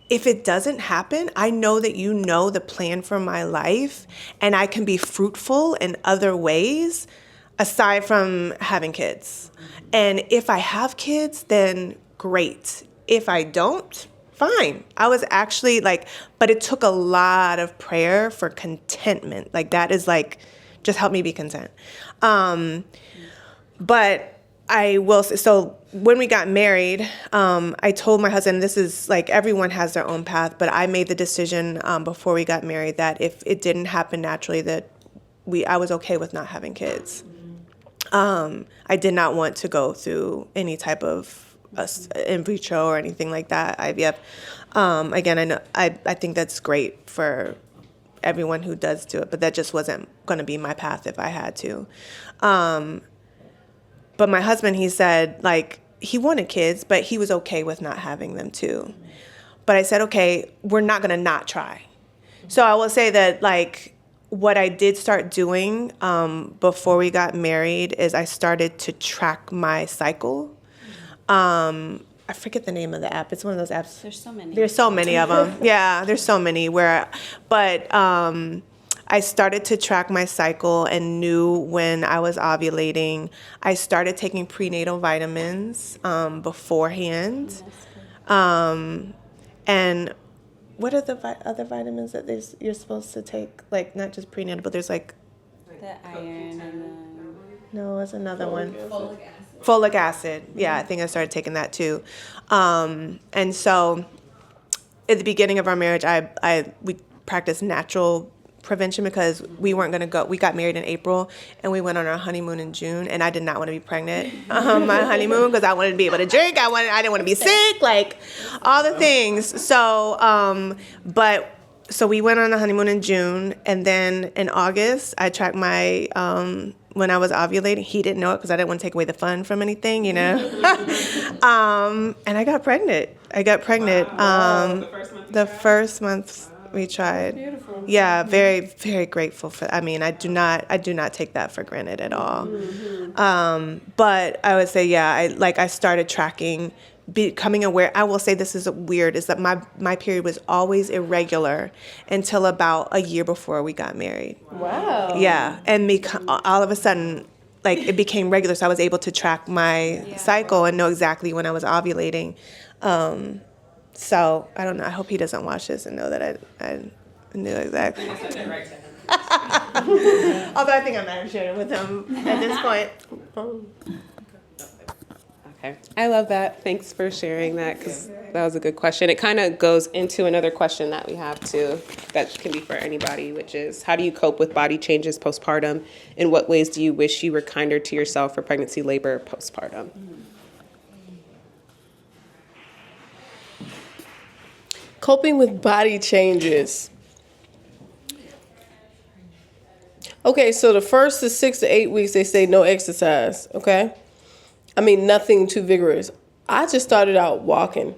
If it doesn't happen, I know that you know the plan for my life and I can be fruitful in other ways aside from having kids. And if I have kids, then great. If I don't, fine. I was actually like, but it took a lot of prayer for contentment. Like, that is like, just help me be content. But I will say, so when we got married, I told my husband, this is like, everyone has their own path, but I made the decision before we got married that if it didn't happen naturally, that I was okay with not having kids. I did not want to go through any type of in vitro or anything like that, IVF. Again, I know I think that's great for everyone who does do it, but that just wasn't going to be my path if I had to. But my husband, he said, like, he wanted kids, but he was okay with not having them too. But I said, okay, we're not going to not try. So I will say that, like, what I did start doing before we got married is I started to track my cycle. I forget the name of the app. It's one of those apps. There's so many. There's so many of them. Yeah, there's so many. But I started to track my cycle and knew when I was ovulating. I started taking prenatal vitamins beforehand. And what are the other vitamins that you're supposed to take? Like, not just prenatal, but there's like... The iron and No, it's another one. Folic acid. Yeah, I think I started taking that too. And so at the beginning of our marriage, we practiced natural prevention because we weren't going to go. We got married in April and we went on our honeymoon in June, and I did not want to be pregnant on my honeymoon because I wanted to be able to drink. I didn't want to be sick, like all the things. So, so we went on the honeymoon in June, and then in August, I tracked my when I was ovulating. He didn't know it because I didn't want to take away the fun from anything, you know. And I got pregnant. Wow. The first month we tried. Beautiful. Yeah, very, very grateful for. I mean, I do not take that for granted at all. But I would say, yeah, I started tracking, becoming aware. I will say this is weird, is that my period was always irregular until about a year before we got married. Wow. Yeah, and all of a sudden, like, it became regular, so I was able to track my cycle and know exactly when I was ovulating. So I don't know. I hope he doesn't watch this and know that I knew exactly. Although I think I might have shared it with him at this point. Okay. I love that. Thanks for sharing that, because that was a good question. It kind of goes into another question that we have too, that can be for anybody, which is, how do you cope with body changes postpartum? In what ways do you wish you were kinder to yourself for pregnancy, labor, postpartum? Coping with body changes. Okay, so the first is 6 to 8 weeks, they say no exercise, okay? I mean, nothing too vigorous. I just started out walking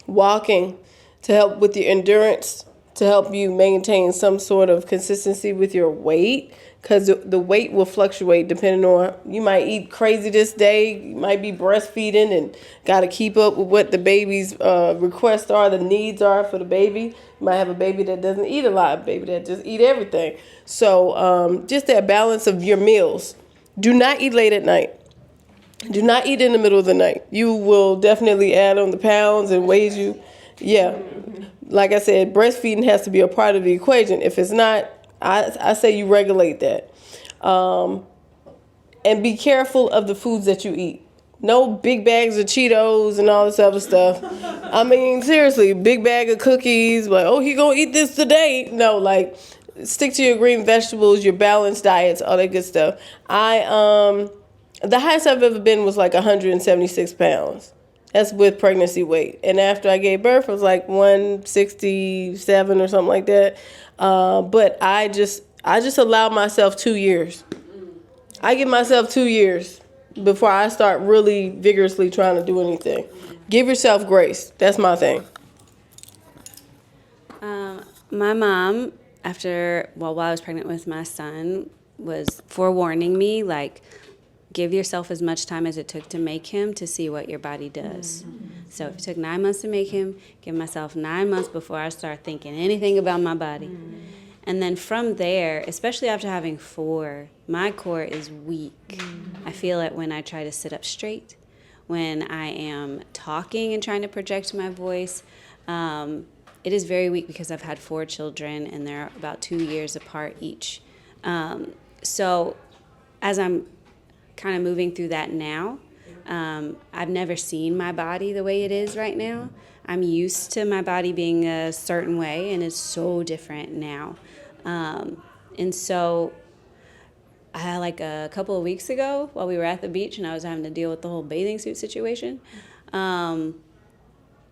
to help with your endurance, to help you maintain some sort of consistency with your weight, because the weight will fluctuate depending on, you might eat crazy this day, you might be breastfeeding and got to keep up with what the baby's requests are, the needs are for the baby. You might have a baby that doesn't eat a lot, a baby that just eat everything. So just that balance of your meals. Do not eat late at night. Do not eat in the middle of the night. You will definitely add on the pounds and weighs you. Yeah. Like I said, breastfeeding has to be a part of the equation. If it's not, I say you regulate that. And be careful of the foods that you eat. No big bags of Cheetos and all this other stuff. I mean, seriously, big bag of cookies, like, oh, he gonna eat this today. No, like, stick to your green vegetables, your balanced diets, all that good stuff. The highest I've ever been was like 176 pounds. That's with pregnancy weight. And after I gave birth, it was like 167 or something like that. But I just allowed myself 2 years. I give myself 2 years before I start really vigorously trying to do anything. Give yourself grace. That's my thing. My mom, while I was pregnant with my son, was forewarning me, like, give yourself as much time as it took to make him to see what your body does. Mm-hmm. So if it took 9 months to make him, give myself 9 months before I start thinking anything about my body. Mm-hmm. And then from there, especially after having 4, my core is weak. Mm-hmm. I feel it when I try to sit up straight, when I am talking and trying to project my voice. It is very weak because I've had 4 children and they're about 2 years apart each. So as I'm kind of moving through that now, I've never seen my body the way it is right now. I'm used to my body being a certain way, and it's so different now. And so like a couple of weeks ago, while we were at the beach and I was having to deal with the whole bathing suit situation, I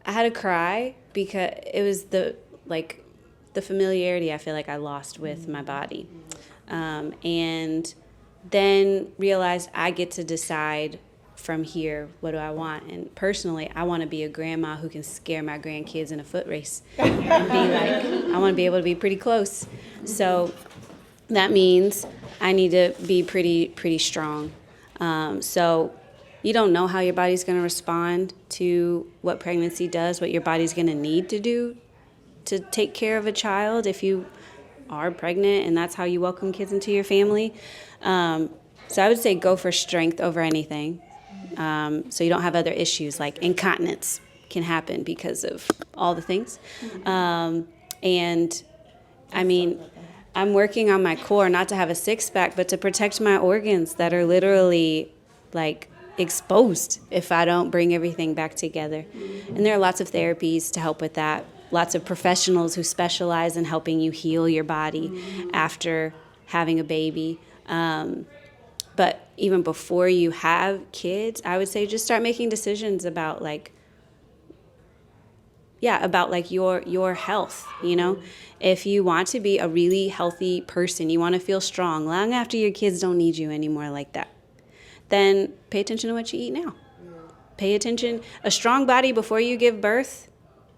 had to cry because it was the familiarity I feel like I lost with my body. And then realized I get to decide from here, what do I want? And personally, I want to be a grandma who can scare my grandkids in a foot race and be like, I want to be able to be pretty close. So that means I need to be pretty strong. So you don't know how your body's going to respond to what pregnancy does, what your body's going to need to do to take care of a child if you are pregnant and that's how you welcome kids into your family. So I would say go for strength over anything. So you don't have other issues like incontinence can happen because of all the things. And I mean, I'm working on my core, not to have a six-pack, but to protect my organs that are literally like exposed if I don't bring everything back together. And there are lots of therapies to help with that. Lots of professionals who specialize in helping you heal your body after having a baby. But even before you have kids, I would say just start making decisions about your health, you know? If you want to be a really healthy person, you want to feel strong long after your kids don't need you anymore like that, then pay attention to what you eat now. Pay attention. A strong body before you give birth,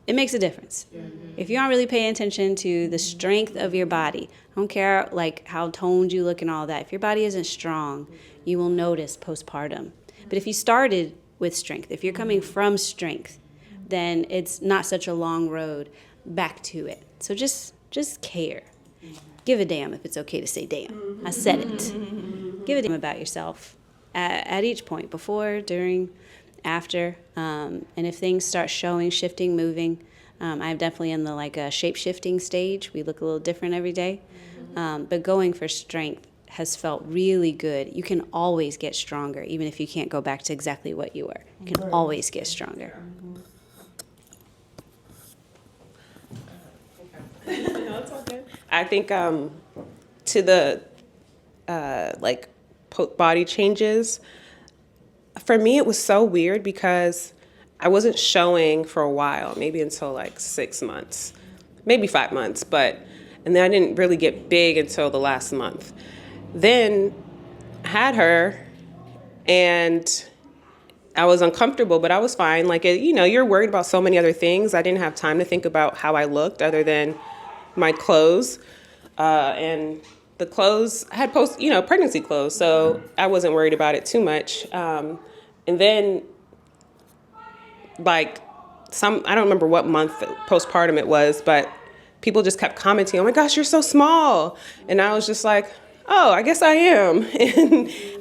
it makes a difference. If you aren't really paying attention to the strength of your body, I don't care like how toned you look and all that. If your body isn't strong, you will notice postpartum. But if you started with strength, if you're coming from strength, then it's not such a long road back to it. So just care. Give a damn if it's okay to say damn. I said it. Give a damn about yourself at each point, before, during, after. And if things start showing, shifting, moving, I'm definitely in the like a shape-shifting stage. We look a little different every day. But going for strength has felt really good. You can always get stronger, even if you can't go back to exactly what you were. You can always get stronger. I think to the body changes, for me it was so weird because I wasn't showing for a while, maybe until like 6 months, maybe 5 months, and then I didn't really get big until the last month. Then I had her and I was uncomfortable, but I was fine. Like, you're worried about so many other things. I didn't have time to think about how I looked other than my clothes. And the clothes, I had pregnancy clothes, so I wasn't worried about it too much. And then, I don't remember what month postpartum it was, but people just kept commenting, "Oh my gosh, you're so small." And I was just like, "Oh, I guess I am."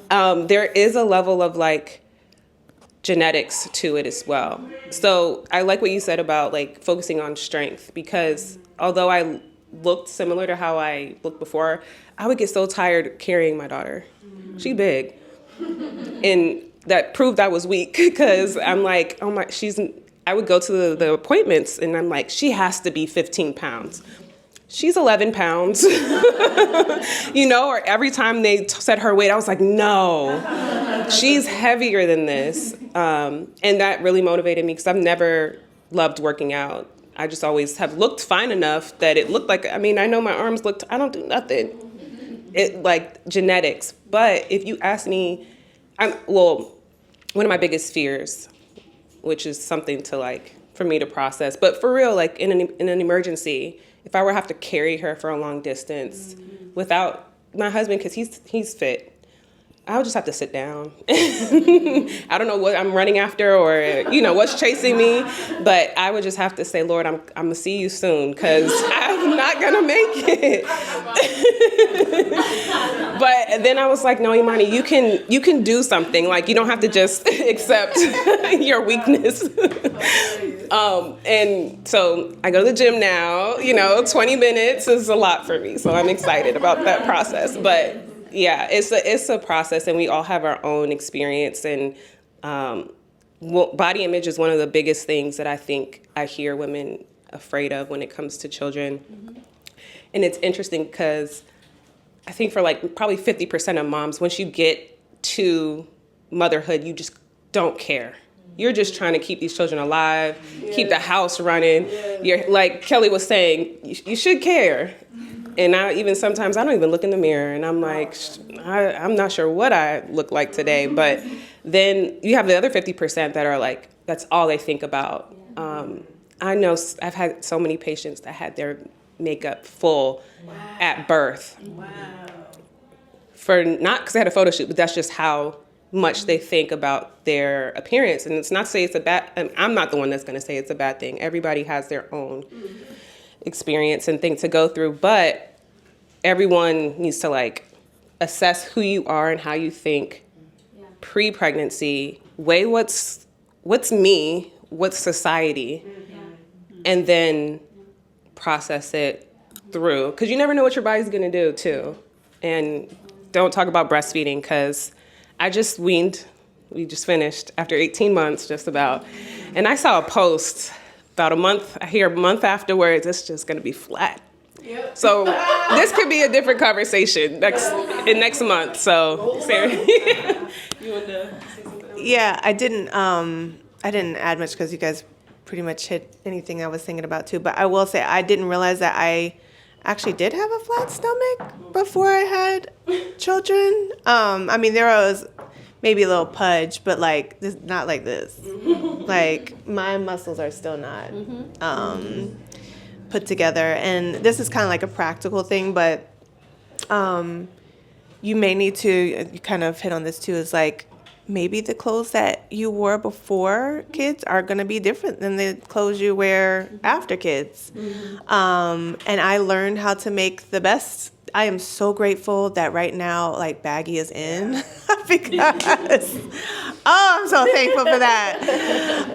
And there is a level of genetics to it as well. So I like what you said about focusing on strength, because although I looked similar to how I looked before, I would get so tired carrying my daughter. She big. And that proved I was weak, because I'm like, oh my, I would go to the appointments and I'm like, she has to be 15 pounds. She's 11 pounds. Or every time they said her weight, I was like, no, she's heavier than this. And that really motivated me, because I've never loved working out. I just always have looked fine enough that it looked like, I know my arms looked, I don't do nothing. It genetics. But if you ask me, one of my biggest fears, which is something to for me to process, but for real, in an emergency, if I were to have to carry her for a long distance without my husband, because he's fit, I would just have to sit down. I don't know what I'm running after or, what's chasing me, but I would just have to say, Lord, I'm going to see you soon, because I'm not going to make it. But then I was like, no, Imani, you can do something. You don't have to just accept your weakness. And so I go to the gym now, 20 minutes is a lot for me. So I'm excited about that process. But yeah, it's a process, and we all have our own experience. And body image is one of the biggest things that I think I hear women afraid of when it comes to children. Mm-hmm. And it's interesting because I think for probably 50% of moms, once you get to motherhood, you just don't care. You're just trying to keep these children alive, keep the house running. You're like Kelly was saying, you should care. And sometimes I don't even look in the mirror, and I'm like, I'm not sure what I look like today, but Then you have the other 50% that are like, that's all they think about. I know I've had so many patients that had their makeup full at birth. For not because they had a photo shoot, but that's just how much they think about their appearance. And it's not to say it's a bad, I'm not the one that's going to say it's a bad thing. Everybody has their own experience and thing to go through, but everyone needs to like assess who you are and how you think pre-pregnancy, weigh what's me, what's society, and then process it through. Because you never know what your body's going to do too. And don't talk about breastfeeding because I just weaned. We just finished after 18 months, just about. And I saw a post about a month afterwards, it's just going to be flat. Yep. So this could be a different conversation next month. So, Sarah, you want to say something else? Yeah, I didn't add much because you guys pretty much hit anything I was thinking about too. But I will say I didn't realize that I actually did have a flat stomach before I had children. I mean, there was maybe a little pudge, but like this, not like this. Like my muscles are still not put together. And this is kind of like a practical thing, but you may need to, you kind of hit on this too, is like maybe the clothes that you wore before kids are going to be different than the clothes you wear after kids. And I learned how to make the best. I am so grateful that right now, like, baggy is in because, I'm so thankful for that.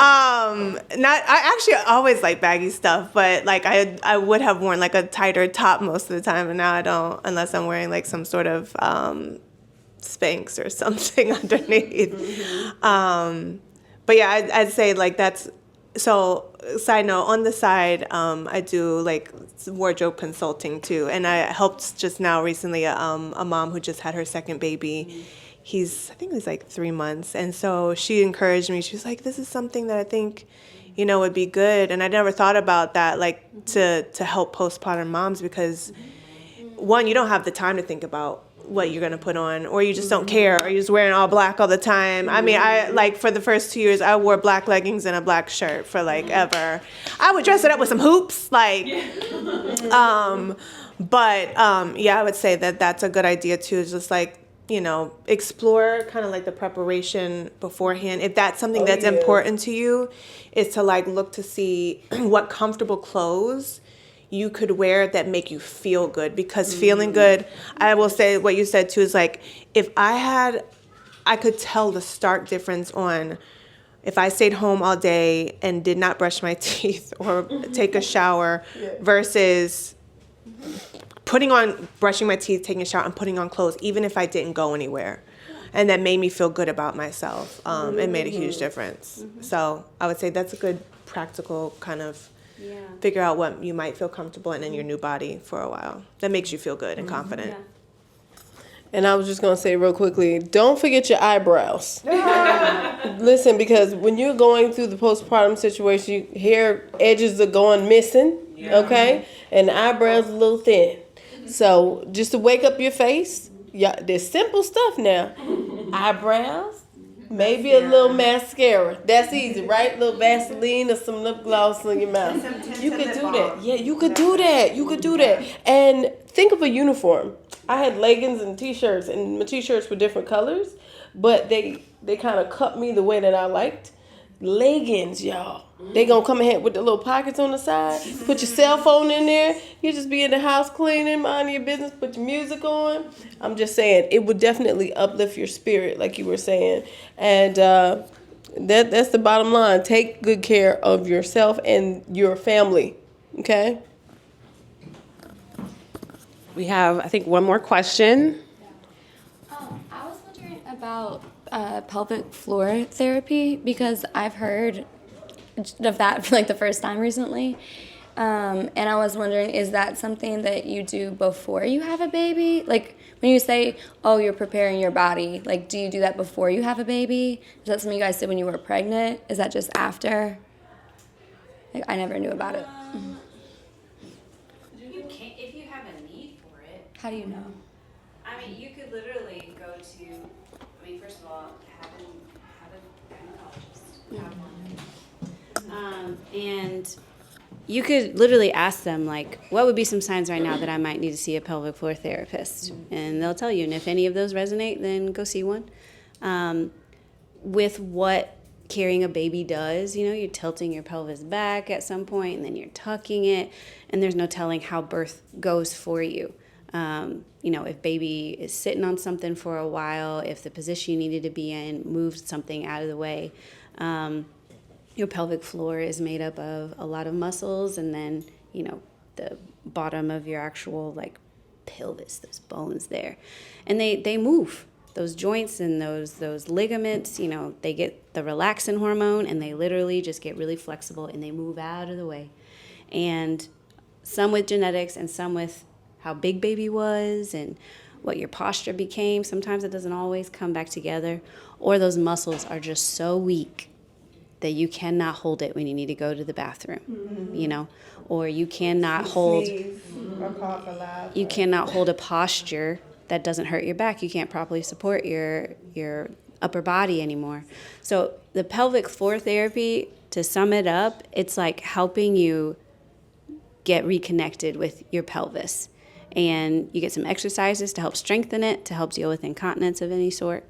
I actually always like baggy stuff, but like I would have worn like a tighter top most of the time, and now I don't, unless I'm wearing like some sort of Spanx or something underneath. But yeah, I'd say like that's, so side note, on the side, I do like wardrobe consulting too. And I helped just now recently a mom who just had her second baby. I think he's like 3 months. And so she encouraged me. She was like, this is something that I think, would be good. And I never thought about that, like to help postpartum moms, because one, you don't have the time to think about what you're going to put on, or you just don't care, or you're just wearing all black all the time. I mean, I like for the first 2 years, I wore black leggings and a black shirt for like ever. I would dress it up with some hoops, like, yeah, I would say that that's a good idea too, is just like, explore kind of like the preparation beforehand. If that's something that's important to you, is to like look to see what comfortable clothes you could wear that make you feel good, because feeling good, I will say what you said too, is like, if I could tell the stark difference on if I stayed home all day and did not brush my teeth or take a shower versus brushing my teeth, taking a shower, and putting on clothes, even if I didn't go anywhere. And that made me feel good about myself. It made a huge difference. So I would say that's a good practical kind of figure out what you might feel comfortable in your new body for a while. That makes you feel good and confident. Yeah. And I was just going to say real quickly, don't forget your eyebrows. Listen, because when you're going through the postpartum situation, hair edges are going missing, okay? And the eyebrows a little thin. So just to wake up your face, there's simple stuff now. Eyebrows, maybe a little mascara. That's easy, right? A little Vaseline or some lip gloss on your mouth. You could do that. Yeah, you could do that. You could do that. And think of a uniform. I had leggings and T-shirts, and my T-shirts were different colors, but they kind of cut me the way that I liked. Leggings, y'all. They gonna come ahead with the little pockets on the side. Put your cell phone in there. You just be in the house cleaning, minding your business, put your music on. I'm just saying, it would definitely uplift your spirit, like you were saying. And that's the bottom line. Take good care of yourself and your family, okay? We have, I think, one more question. I was wondering about pelvic floor therapy, because I've heard of that for like the first time recently. And I was wondering, is that something that you do before you have a baby? Like when you say, oh, you're preparing your body, like do you do that before you have a baby? Is that something you guys did when you were pregnant? Is that just after? Like, I never knew about it. You can, if you have a need for it. How do you know? I mean, you could literally go to, mean, first of all, have a gynecologist. Have one. And you could literally ask them, like, what would be some signs right now that I might need to see a pelvic floor therapist? And they'll tell you. And if any of those resonate, then go see one. With what carrying a baby does, you're tilting your pelvis back at some point, and then you're tucking it, and there's no telling how birth goes for you. If baby is sitting on something for a while, if the position you needed to be in moved something out of the way. Your pelvic floor is made up of a lot of muscles, and then, the bottom of your actual, pelvis, those bones there. And they move. Those joints and those ligaments, they get the relaxin hormone, and they literally just get really flexible, and they move out of the way. And some with genetics and some with how big baby was and what your posture became. Sometimes it doesn't always come back together, or those muscles are just so weak that you cannot hold it when you need to go to the bathroom, or you cannot hold a posture that doesn't hurt your back. You can't properly support your upper body anymore. So the pelvic floor therapy, to sum it up, it's like helping you get reconnected with your pelvis. And you get some exercises to help strengthen it, to help deal with incontinence of any sort.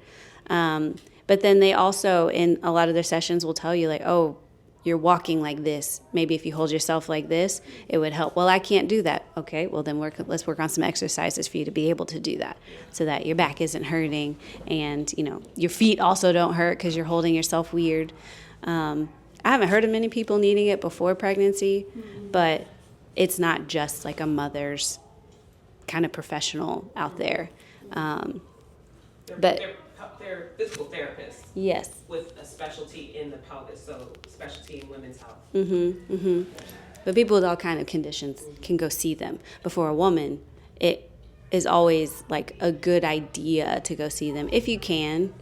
But then they also, in a lot of their sessions, will tell you, like, oh, you're walking like this. Maybe if you hold yourself like this, it would help. Well, I can't do that. Okay, well, then let's work on some exercises for you to be able to do that, so that your back isn't hurting, and, your feet also don't hurt because you're holding yourself weird. I haven't heard of many people needing it before pregnancy, but it's not just like a mother's kind of professional out there. They're physical therapists. Yes. With a specialty in the pelvis, so specialty in women's health. But people with all kind of conditions can go see them. But for a woman, it is always like a good idea to go see them if you can,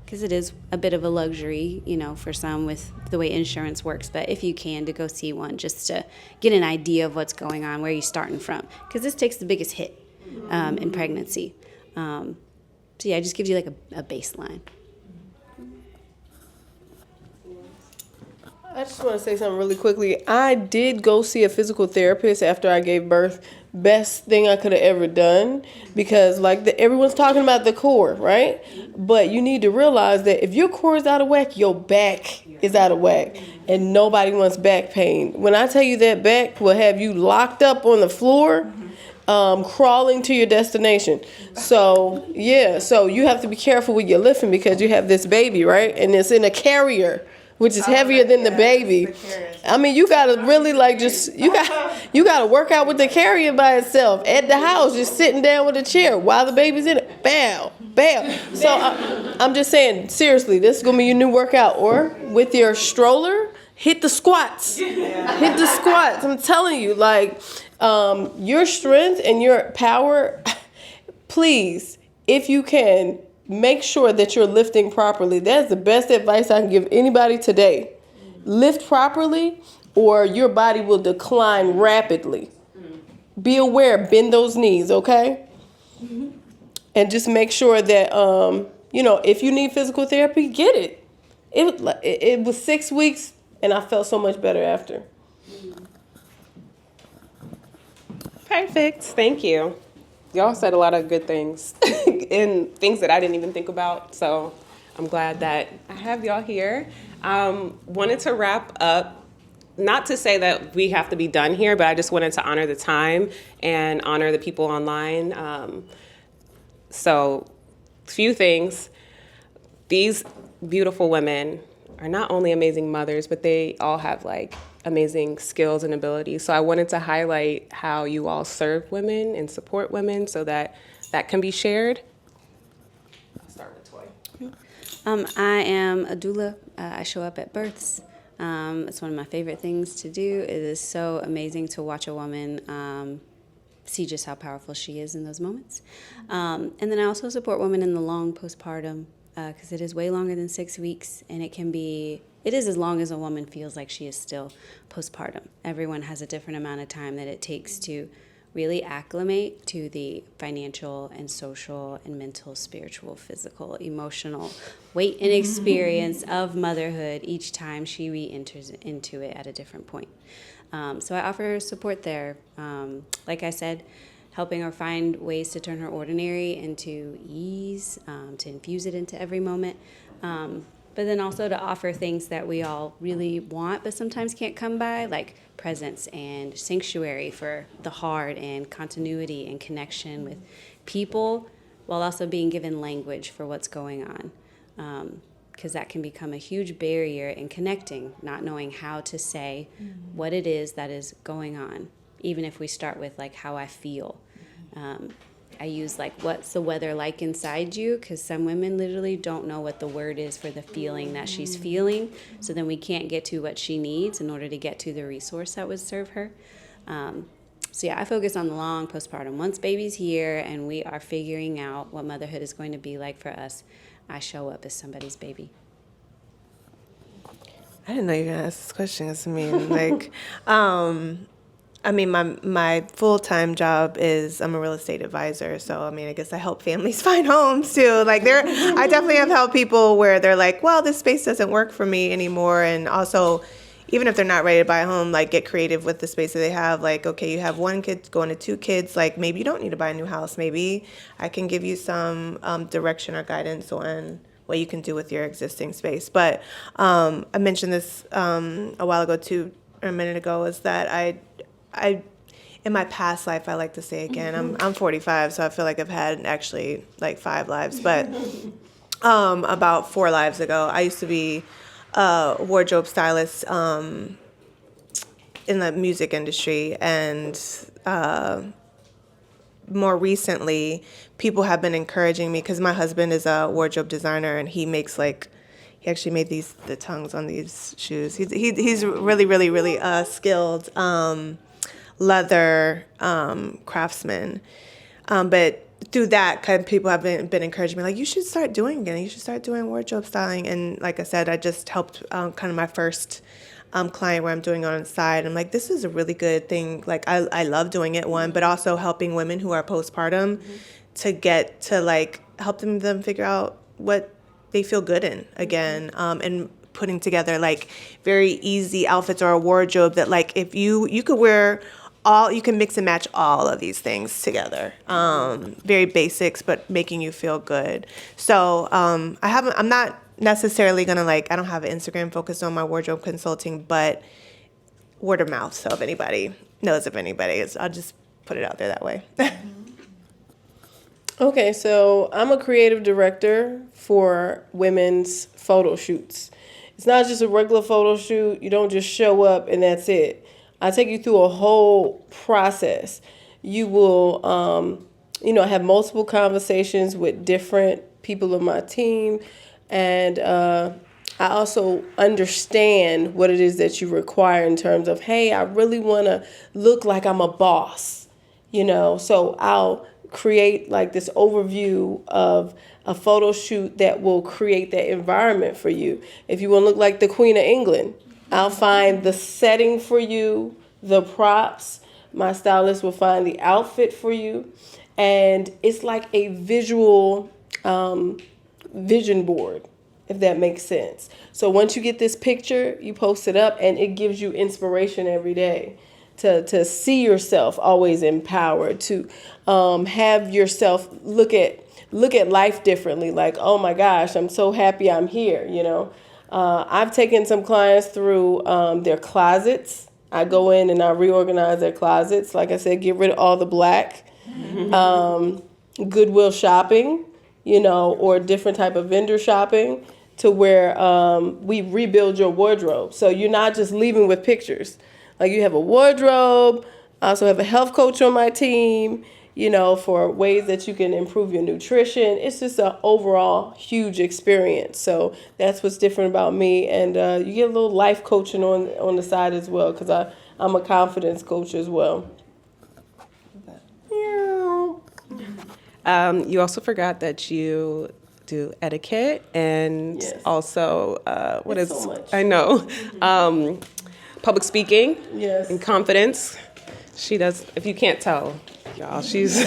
because it is a bit of a luxury, for some with the way insurance works. But if you can, to go see one just to get an idea of what's going on, where you're starting from, because this takes the biggest hit in pregnancy. So yeah, it just gives you like a baseline. I just want to say something really quickly. I did go see a physical therapist after I gave birth. Best thing I could have ever done, because everyone's talking about the core, right? But you need to realize that if your core is out of whack, your back is out of whack, and nobody wants back pain. When I tell you that back will have you locked up on the floor, crawling to your destination. So you have to be careful with your lifting, because you have this baby, right? And it's in a carrier, which is heavier than the baby. I mean, you gotta really you gotta work out with the carrier by itself at the house, just sitting down with a chair while the baby's in it. Bow, bow. So I'm just saying, seriously, this is gonna be your new workout. Or with your stroller, hit the squats. Hit the squats. I'm telling you, your strength and your power, please, if you can, make sure that you're lifting properly. That's the best advice I can give anybody today. Lift properly, or your body will decline rapidly. Be aware, bend those knees, okay? And just make sure that, if you need physical therapy, get it. It was 6 weeks, and I felt so much better after. Perfect. Thank you. Y'all said a lot of good things and things that I didn't even think about. So I'm glad that I have y'all here. Wanted to wrap up, not to say that we have to be done here, but I just wanted to honor the time and honor the people online. So few things. These beautiful women are not only amazing mothers, but they all have amazing skills and abilities. So I wanted to highlight how you all serve women and support women, so that can be shared. I'll start with Toy. I am a doula. I show up at births. It's one of my favorite things to do. It is so amazing to watch a woman see just how powerful she is in those moments. And then I also support women in the long postpartum, because it is way longer than 6 weeks, and it is as long as a woman feels like she is still postpartum. Everyone has a different amount of time that it takes to really acclimate to the financial and social and mental, spiritual, physical, emotional weight and experience of motherhood each time she re-enters into it at a different point. So I offer her support there. Like I said, helping her find ways to turn her ordinary into ease, to infuse it into every moment. But then also to offer things that we all really want but sometimes can't come by, like presence and sanctuary for the heart and continuity and connection with people, while also being given language for what's going on. Because that can become a huge barrier in connecting, not knowing how to say what it is that is going on, even if we start with like how I feel. I use like, what's the weather like inside you? Because some women literally don't know what the word is for the feeling that she's feeling. So then we can't get to what she needs in order to get to the resource that would serve her. So yeah, I focus on the long postpartum. Once baby's here and we are figuring out what motherhood is going to be like for us, I show up as somebody's baby. I didn't know you were gonna ask this question. It's like, I mean, my full-time job is I'm a real estate advisor. So, I mean, I guess I help families find homes too. Like I definitely have helped people where they're like, well, this space doesn't work for me anymore. And also, even if they're not ready to buy a home, like get creative with the space that they have. Like, okay, you have one kid going to two kids. Like maybe you don't need to buy a new house. Maybe I can give you some direction or guidance on what you can do with your existing space. But I mentioned this a while ago too, or a minute ago, is that I in my past life, I like to say again, I'm 45, so I feel like I've had actually like 5 lives. But about 4 lives ago, I used to be a wardrobe stylist in the music industry, and more recently, people have been encouraging me because my husband is a wardrobe designer, and he makes he actually made the tongues on these shoes. He's really skilled leather craftsman, but through that, kind of people have been encouraging me, like, you should start doing it again. You should start doing wardrobe styling. And like I said, I just helped kind of my first client where I'm doing it on the side. I'm like, this is a really good thing. Like, I love doing it, one, but also helping women who are postpartum to get to like help them figure out what they feel good in again, and putting together like very easy outfits or a wardrobe that like if you could wear you can mix and match all of these things together. Very basics, but making you feel good. So I'm not necessarily gonna I don't have an Instagram focused on my wardrobe consulting, but word of mouth. So if anybody knows of anybody, I'll just put it out there that way. Okay, so I'm a creative director for women's photo shoots. It's not just a regular photo shoot. You don't just show up and that's it. I take you through a whole process. You will, have multiple conversations with different people on my team. And I also understand what it is that you require in terms of, hey, I really want to look like I'm a boss, So I'll create like this overview of a photo shoot that will create that environment for you. If you want to look like the Queen of England, I'll find the setting for you, the props. My stylist will find the outfit for you. And it's like a visual vision board, if that makes sense. So once you get this picture, you post it up, and it gives you inspiration every day to see yourself always empowered, to have yourself look at life differently. Like, oh my gosh, I'm so happy I'm here, I've taken some clients through their closets. I go in and I reorganize their closets. Like I said, get rid of all the black. Goodwill shopping, or different type of vendor shopping, to where we rebuild your wardrobe. So you're not just leaving with pictures. Like, you have a wardrobe. I also have a health coach on my team, for ways that you can improve your nutrition. It's just an overall huge experience. So that's what's different about me. And you get a little life coaching on the side as well, because I'm a confidence coach as well. You also forgot that you do etiquette and also so much. I know, public speaking, Yes. and confidence. She does, if you can't tell, y'all, she's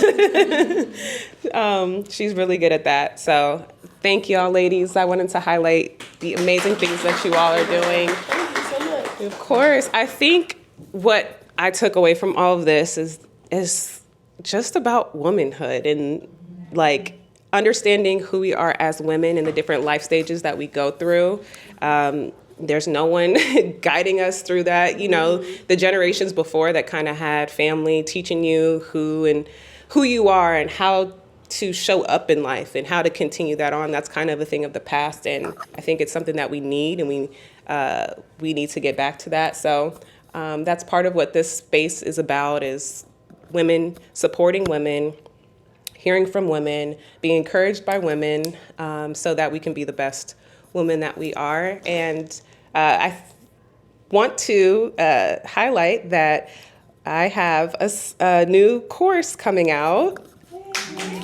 she's really good at that. So thank y'all, ladies. I wanted to highlight the amazing things that you all are doing. Thank you so much. Of course. I think what I took away from all of this is just about womanhood and like understanding who we are as women and the different life stages that we go through. There's no one guiding us through that. You know, the generations before that kind of had family teaching you who you are and how to show up in life and how to continue that on. That's kind of a thing of the past, and I think it's something that we need, and we need to get back to that. So that's part of what this space is about: is women supporting women, hearing from women, being encouraged by women, so that we can be the best women that we are. And I want to highlight that I have a new course coming out.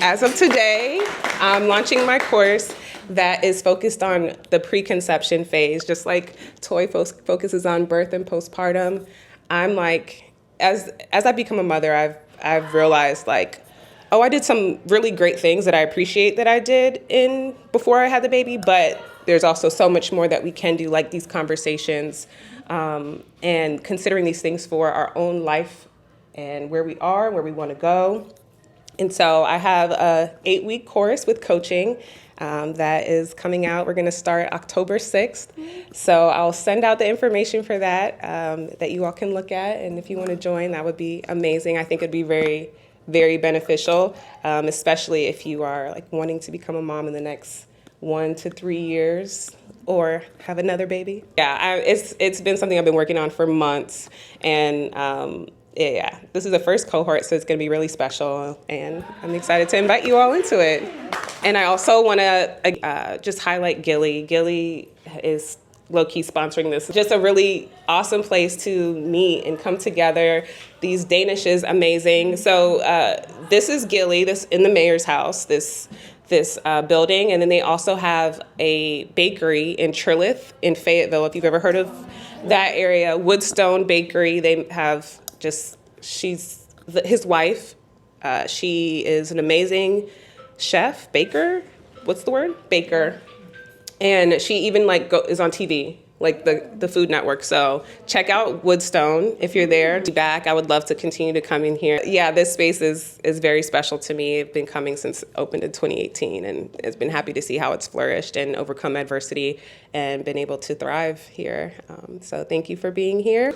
As of today, I'm launching my course that is focused on the preconception phase, just like Toy focuses on birth and postpartum. I'm like, as I become a mother, I've realized like, oh, I did some really great things that I appreciate that I did before I had the baby, but there's also so much more that we can do, like these conversations and considering these things for our own life and where we are, where we want to go. And so I have a 8-week course with coaching that is coming out. We're going to start October 6th. So I'll send out the information for that that you all can look at. And if you want to join, that would be amazing. I think it'd be very, very beneficial, especially if you are like wanting to become a mom in the next 1 to 3 years or have another baby. Yeah, it's been something I've been working on for months. And yeah, this is the first cohort, so it's going to be really special, and I'm excited to invite you all into it. And I also want to just highlight Gilly. Gilly is low-key sponsoring this. Just a really awesome place to meet and come together. These Danish is amazing. So this is Gilly, this in the mayor's house, this building, and then they also have a bakery in Trilith in Fayetteville, if you've ever heard of that area. Woodstone Bakery, they have she's his wife. She is an amazing chef, baker. What's the word? Baker. And she even is on TV, like the Food Network. So check out Woodstone if you're there. Be back. I would love to continue to come in here. Yeah, this space is very special to me. I've been coming since it opened in 2018, and it's been happy to see how it's flourished and overcome adversity and been able to thrive here. So thank you for being here.